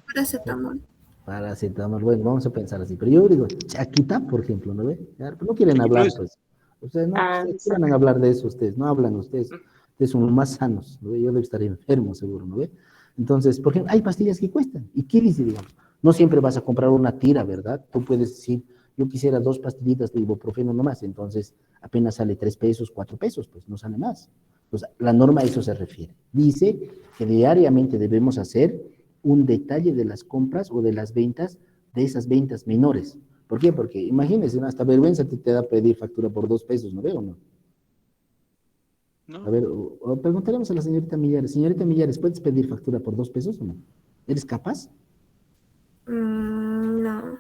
Paracetamol. Paracetamol, bueno, vamos a pensar así. Pero yo digo, chaquita, por ejemplo, ¿no ve? Ya, pues no quieren hablar, pues. Ustedes no, Ah, ustedes ¿qué van a hablar de eso ustedes? No hablan ustedes. Ustedes son los más sanos, ¿no ve? Yo debo estar enfermo, seguro, ¿no ve? Entonces, por ejemplo, hay pastillas que cuestan. ¿Y qué dice, digamos? No siempre vas a comprar una tira, ¿verdad? Tú puedes decir, yo quisiera 2 pastillitas de ibuprofeno nomás, entonces apenas sale 3 pesos, 4 pesos, pues no sale más. Pues la norma a eso se refiere. Dice que diariamente debemos hacer un detalle de las compras o de las ventas, de esas ventas menores. ¿Por qué? Porque imagínense, ¿no? Hasta vergüenza te da pedir factura por 2 pesos, ¿no veo o no? A No, ver, o preguntaremos a la señorita Millares. Señorita Millares, ¿puedes pedir factura por 2 pesos o no? ¿Eres capaz? No, A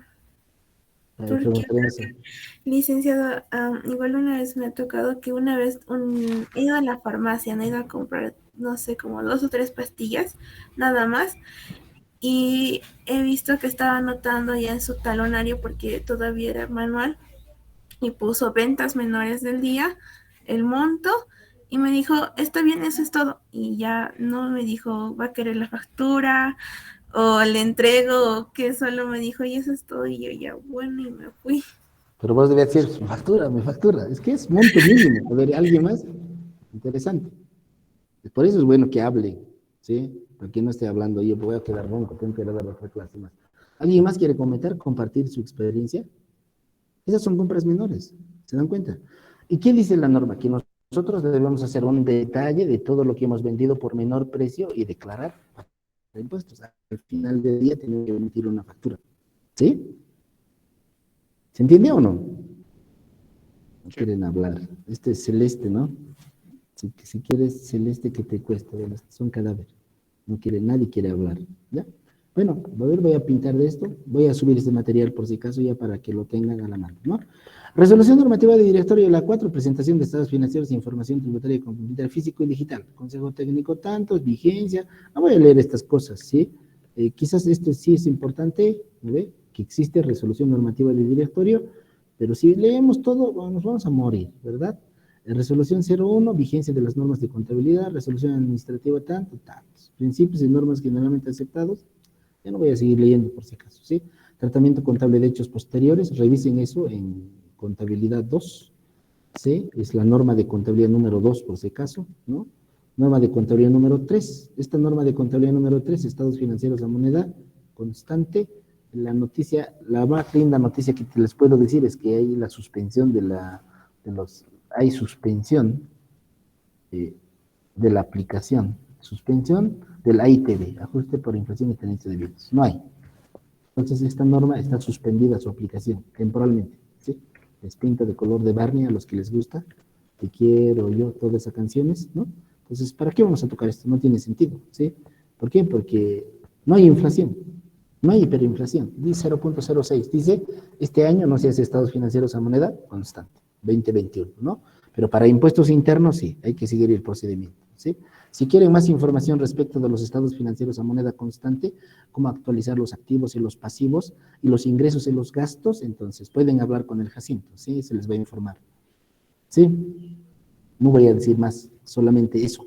ver, porque preguntaremos. licenciado, igual una vez me ha tocado que una vez he ido a la farmacia, no he ido a comprar, no sé, como 2 o 3 pastillas, nada más, y he visto que estaba anotando ya en su talonario porque todavía era manual y puso ventas menores del día, el monto, y me dijo, está bien, eso es todo. Y ya no me dijo, va a querer la factura, o le entrego, o que solo me dijo, y eso es todo. Y yo ya, bueno, y me fui. Pero vos debías decir, factura, mi factura. Es que es monto mínimo. A ver, ¿alguien más? Interesante. Por eso es bueno que hable, ¿sí? Para que no esté hablando, yo voy a quedar ronco, tengo que ir a dar otra clase más. ¿Alguien más quiere comentar, compartir su experiencia? Esas son compras menores, ¿se dan cuenta? ¿Y qué dice la norma? Que nosotros debemos hacer un detalle de todo lo que hemos vendido por menor precio y declarar impuestos. Al final del día tenemos que emitir una factura. ¿Sí? ¿Se entiende o no? No sí. quieren hablar. Este es Celeste, ¿no? Si quieres Celeste, que te cuesta, son cadáveres. No quiere, nadie quiere hablar. ¿Ya? Bueno, a ver, voy a pintar de esto. Voy a subir este material por si acaso ya para que lo tengan a la mano, ¿no? Resolución normativa de directorio de la 4, presentación de estados financieros e información tributaria complementaria físico y digital. Consejo técnico tantos, vigencia. No voy a leer estas cosas, ¿sí? Quizás esto sí es importante, ¿ve? Que existe resolución normativa de directorio, pero si leemos todo, nos vamos a morir, ¿verdad? Resolución 01, vigencia de las normas de contabilidad, resolución administrativa tantos, principios y normas generalmente aceptados. Ya no voy a seguir leyendo por si acaso, ¿sí? Tratamiento contable de hechos posteriores, revisen eso en contabilidad 2, ¿sí? Es la norma de contabilidad número 2 por si acaso, ¿no? Norma de contabilidad número 3, esta norma de contabilidad número 3, estados financieros a moneda constante. La noticia, la más linda noticia que les puedo decir es que hay la suspensión hay suspensión de la aplicación, suspensión del AITB, ajuste por inflación y tenencia de bienes. No hay. Entonces, esta norma está suspendida su aplicación temporalmente, ¿sí? Les pinto de color de Barney a los que les gusta, Te quiero yo, todas esas canciones, ¿no? Entonces, ¿para qué vamos a tocar esto? No tiene sentido, ¿sí? ¿Por qué? Porque no hay inflación, no hay hiperinflación, dice 0.06, dice, este año no se hace estados financieros a moneda constante, 2021, ¿no? Pero para impuestos internos sí, hay que seguir el procedimiento, ¿sí? Si quieren más información respecto de los estados financieros a moneda constante, cómo actualizar los activos y los pasivos, y los ingresos y los gastos, entonces pueden hablar con el Jacinto, ¿sí? Se les va a informar, ¿sí? No voy a decir más, solamente eso,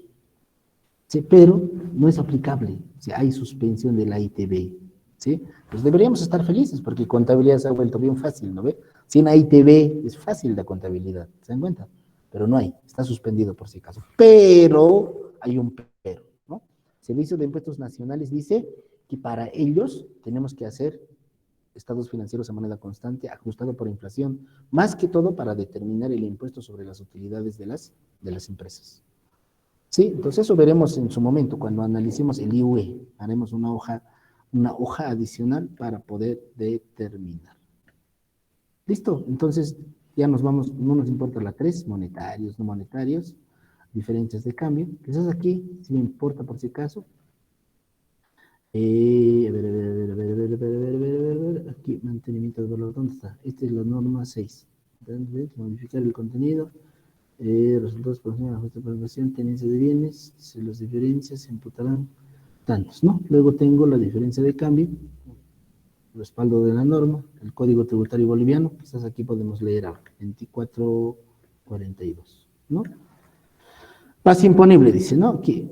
¿sí? Pero no es aplicable, si hay suspensión de la ITB, ¿sí? Pues deberíamos estar felices porque contabilidad se ha vuelto bien fácil, ¿no ve? Sin ITB es fácil la contabilidad, ¿se dan cuenta? Pero no hay, está suspendido por si acaso. Pero hay un pero, ¿no? Servicio de Impuestos Nacionales dice que para ellos tenemos que hacer estados financieros a moneda constante, ajustado por inflación, más que todo para determinar el impuesto sobre las utilidades de las empresas. Sí, entonces eso veremos en su momento, cuando analicemos el IUE, haremos una hoja adicional para poder determinar. ¿Listo? Entonces ya nos vamos, no nos importa la 3, monetarios, no monetarios, diferencias de cambio. Quizás aquí, si me importa por si acaso, Aquí, mantenimiento de valor, ¿dónde está? Esta es la norma 6. Modificar el contenido. Resultados por ajuste de programación, tenencia de bienes, se las diferencias se imputarán tantos, ¿no? Luego tengo la diferencia de cambio, respaldo de la norma, el código tributario boliviano, quizás aquí podemos leer algo, 2442, ¿no? Base imponible, dice, ¿no? Aquí,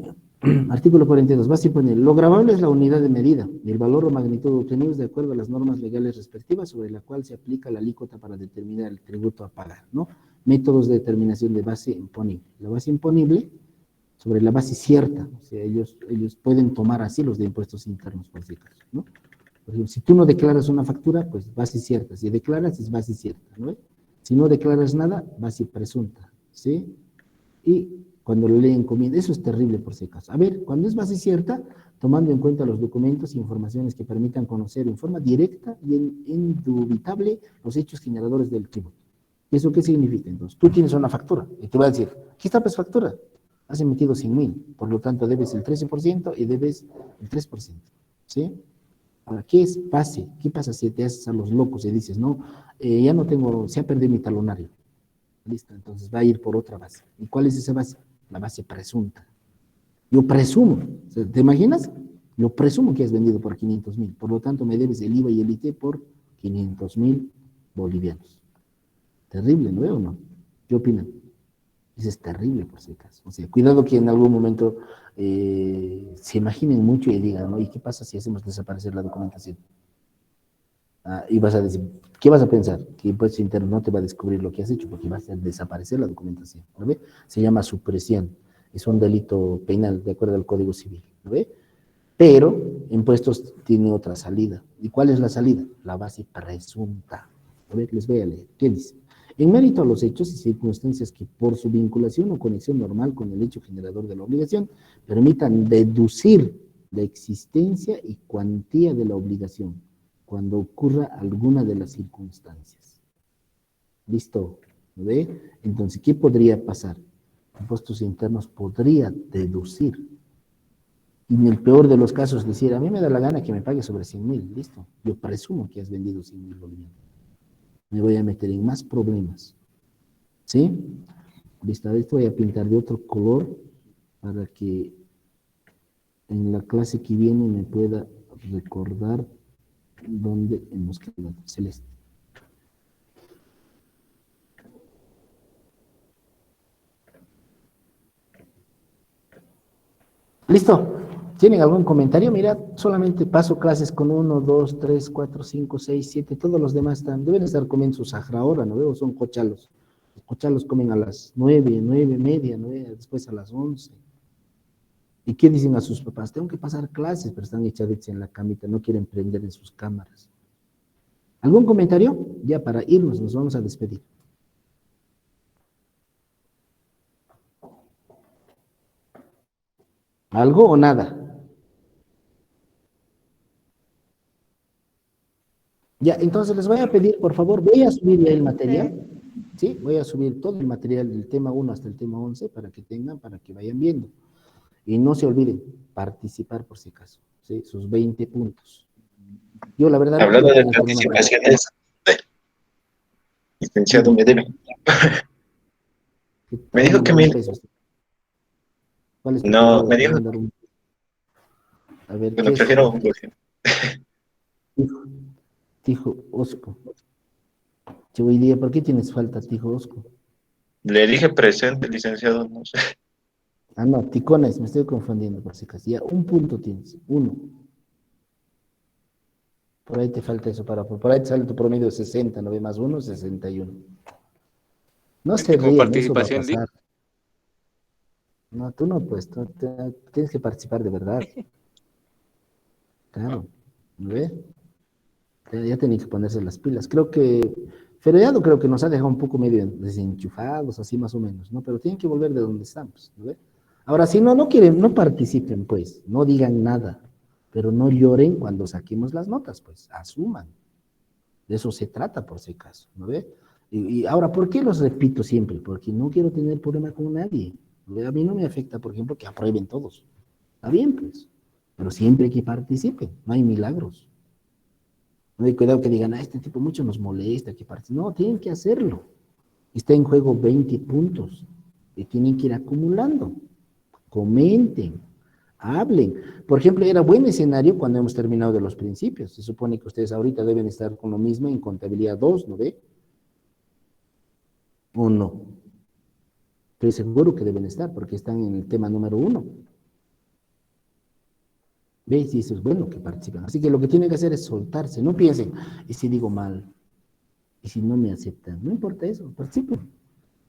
artículo 42, base imponible. Lo gravable es la unidad de medida y el valor o magnitud obtenidos de acuerdo a las normas legales respectivas sobre la cual se aplica la alícuota para determinar el tributo a pagar, ¿no? Métodos de determinación de base imponible. La base imponible sobre la base cierta, o sea, ellos pueden tomar así los de impuestos internos, por si acaso, ¿no? Por ejemplo, si tú no declaras una factura, pues base cierta. Si declaras, es base cierta, ¿no? Si no declaras nada, base presunta, ¿sí? Y cuando la ley encomienda, eso es terrible por si acaso. A ver, cuando es base cierta, tomando en cuenta los documentos e informaciones que permitan conocer en forma directa y indubitable los hechos generadores del tributo. ¿Y eso qué significa? Entonces, tú tienes una factura y te va a decir, aquí está pues factura, has emitido 100,000, por lo tanto debes el 13% y debes el 3%, ¿sí? Ahora, ¿qué es base? ¿Qué pasa si te haces a los locos y dices, no, ya no tengo, se ha perdido mi talonario? Listo, entonces va a ir por otra base. ¿Y cuál es esa base? La base presunta. Yo presumo, ¿te imaginas? Yo presumo que has vendido por 500,000, por lo tanto me debes el IVA y el IT por 500,000 bolivianos. Terrible, ¿no? ¿O no? ¿Qué opinan? Eso es terrible por si acaso. O sea, cuidado que en algún momento se imaginen mucho y digan, ¿no? ¿Y qué pasa si hacemos desaparecer la documentación? Y vas a decir, ¿qué vas a pensar? Que Impuesto Interno no te va a descubrir lo que has hecho porque va a hacer desaparecer la documentación, ¿no ve? Se llama supresión, es un delito penal de acuerdo al Código Civil, ¿no ve? Pero Impuestos tiene otra salida. ¿Y cuál es la salida? La base presunta. A ver, les voy a leer. ¿Qué dice? En mérito a los hechos y circunstancias que por su vinculación o conexión normal con el hecho generador de la obligación permitan deducir la existencia y cuantía de la obligación cuando ocurra alguna de las circunstancias. ¿Listo? ¿Lo ve? Entonces, ¿qué podría pasar? Impuestos Internos podría deducir. Y en el peor de los casos decir, a mí me da la gana que me pague sobre 100,000, listo. Yo presumo que has vendido 100,000 bolivianos. Me voy a meter en más problemas. ¿Sí? Listo, a ver, esto voy a pintar de otro color para que en la clase que viene me pueda recordar dónde hemos quedado. Celeste. ¿Listo? ¿Tienen algún comentario? Mira, solamente paso clases con 1, 2, 3, 4, 5, 6, 7, todos los demás deben estar comiendo su sahra ahora, ¿no veo? Son cochalos. Los cochalos comen a las 9, 9:30, 9, después a las 11. ¿Y qué dicen a sus papás? Tengo que pasar clases, pero están echados en la camita, no quieren prender en sus cámaras. ¿Algún comentario? Ya para irnos, nos vamos a despedir. ¿Algo o nada? Ya, entonces les voy a pedir, por favor, voy a subir ya el material, ¿sí? Voy a subir todo el material del tema 1 hasta el tema 11 para que tengan, para que vayan viendo. Y no se olviden, participar por si acaso, ¿sí? Sus 20 puntos. Yo, la verdad... Hablando de participaciones, licenciado, me debe. Me dijo que 1,000 pesos. ¿Cuál es tu no, pedido? me dijo. A ver, Bueno, ¿qué prefiero es? un Bolívar. Tijo Osco. Che, hoy día, ¿por qué tienes falta, Tijo Osco? Le dije presente, licenciado, no sé. Ah, no, Ticones, me estoy confundiendo por si acaso. Ya, un punto tienes, 1. Por ahí te falta eso, por ahí te sale tu promedio de 60, 9 más 1, 61. No se Como ríen, eso va a participación, pasar. No, tú no, pues, tienes que participar de verdad. Claro, ¿no ves? Ya tienen que ponerse las pilas. Creo que Feriado creo que nos ha dejado un poco medio desenchufados, así más o menos, ¿no? Pero tienen que volver de donde estamos, ¿no ves? Ahora, si no quieren, no participen, pues, no digan nada, pero no lloren cuando saquemos las notas, pues, asuman. De eso se trata, por si acaso, ¿no ves? Y ahora, ¿por qué los repito siempre? Porque no quiero tener problema con nadie. ¿No ve? A mí no me afecta, por ejemplo, que aprueben todos. Está bien, pues. pero siempre que participen, no hay milagros. No hay cuidado que digan, este tipo mucho nos molesta que participe. No, tienen que hacerlo. Está en juego 20 puntos y tienen que ir acumulando. Comenten, hablen. Por ejemplo, era buen escenario cuando hemos terminado de los principios. Se supone que ustedes ahorita deben estar con lo mismo en contabilidad 2, ¿no ve? ¿O no? Estoy seguro que deben estar porque están en el tema número 1. ¿Ves? Y eso es bueno que participen. Así que lo que tienen que hacer es soltarse. No piensen, ¿y si digo mal? ¿Y si no me aceptan? No importa eso, participen.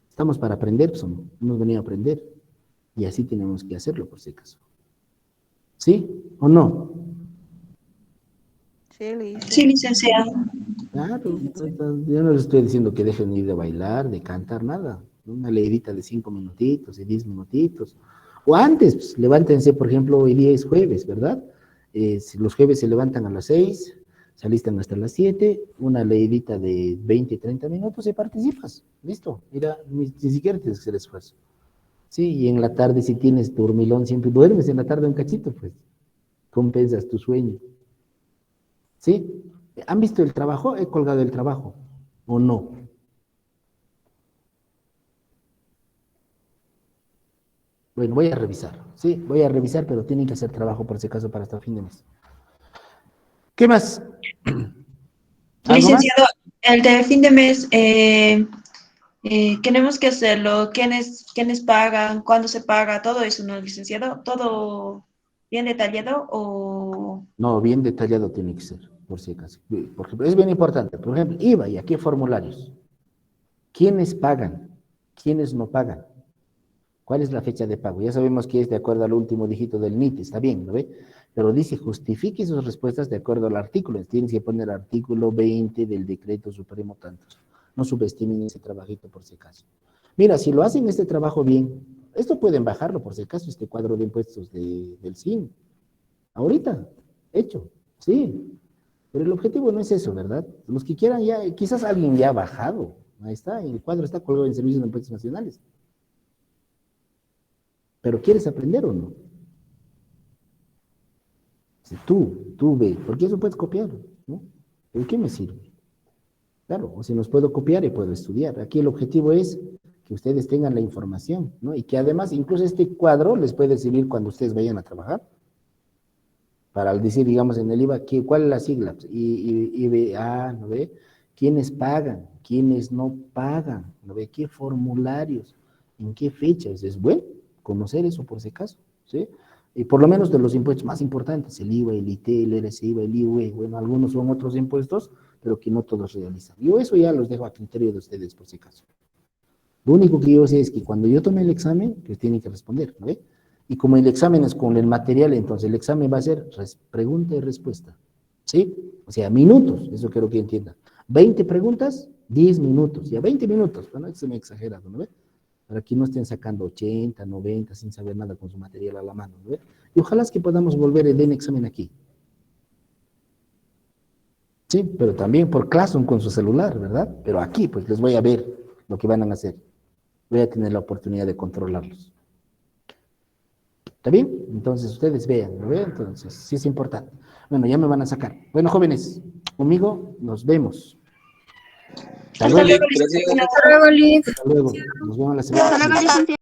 Estamos para aprender, pues, hemos venido a aprender. Y así tenemos que hacerlo, por si acaso. ¿Sí o no? Sí, licenciado. Claro, yo no les estoy diciendo que dejen ir de bailar, de cantar, nada. Una leidita de 5 minutitos, de 10 minutitos. O antes, pues, levántense, por ejemplo, hoy día es jueves, ¿verdad? Si los jueves se levantan a las 6, se alistan hasta las 7, una leidita de 20, 30 minutos y participas. Listo, mira, ni siquiera tienes que hacer esfuerzo. Sí, y en la tarde si tienes dormilón, siempre duermes en la tarde un cachito, pues, compensas tu sueño. ¿Sí? ¿Han visto el trabajo? He colgado el trabajo, ¿o no? Bueno, voy a revisar, sí, voy a revisar, pero tienen que hacer trabajo por si acaso para hasta fin de mes. ¿Qué más? Licenciado, el de fin de mes, tenemos que hacerlo. ¿Quiénes pagan? ¿Cuándo se paga? Todo eso, ¿no, licenciado? ¿Todo bien detallado o...? No, bien detallado tiene que ser, por si acaso. Por ejemplo, es bien importante. Por ejemplo, IVA y aquí formularios. ¿Quiénes pagan? ¿Quiénes no pagan? ¿Cuál es la fecha de pago? Ya sabemos que es de acuerdo al último dígito del NIT, está bien, ¿no ve? Pero dice, justifique sus respuestas de acuerdo al artículo. Tienes que poner artículo 20 del decreto supremo tantos. No subestimen ese trabajito por si acaso. Mira, si lo hacen este trabajo bien, esto pueden bajarlo por si acaso, este cuadro de impuestos del CIN. Ahorita, hecho, sí. Pero el objetivo no es eso, ¿verdad? Los que quieran ya, quizás alguien ya ha bajado. Ahí está, el cuadro está colgado en Servicios de Impuestos Nacionales. ¿Pero quieres aprender o no? Si tú ve, porque eso puedes copiar, ¿no? ¿De qué me sirve? Claro, o si nos puedo copiar y puedo estudiar. Aquí el objetivo es que ustedes tengan la información, ¿no? Y que además, incluso este cuadro les puede servir cuando ustedes vayan a trabajar. Para decir, digamos, en el IVA, ¿cuál es la sigla? IVA, ¿no ve? ¿Quiénes pagan? ¿Quiénes no pagan? ¿No ve? ¿Qué formularios? ¿En qué fechas? Es bueno conocer eso por si acaso, ¿sí? Y por lo menos de los impuestos más importantes, el IVA, el IT, el RSIVA, el IUE, bueno, algunos son otros impuestos, pero que no todos realizan. Yo eso ya los dejo a criterio de ustedes por si acaso. Lo único que yo sé es que cuando yo tome el examen, pues tienen que responder, ¿no ve? Y como el examen es con el material, entonces el examen va a ser pregunta y respuesta, ¿sí? O sea, minutos, eso quiero que entiendan. 20 preguntas, 10 minutos, ya 20 minutos, bueno, eso me exagera, ¿no ve? Para que no estén sacando 80, 90, sin saber nada con su material a la mano, ¿no ve? Y ojalá es que podamos volver el den examen aquí. Sí, pero también por Classroom con su celular, ¿verdad? Pero aquí, pues, les voy a ver lo que van a hacer. Voy a tener la oportunidad de controlarlos. ¿Está bien? Entonces, ustedes vean, ¿no ve? Entonces, sí es importante. Bueno, ya me van a sacar. Bueno, jóvenes, conmigo nos vemos. Hasta luego. Hasta luego, Liz. Hasta luego. Nos vemos la semana que viene.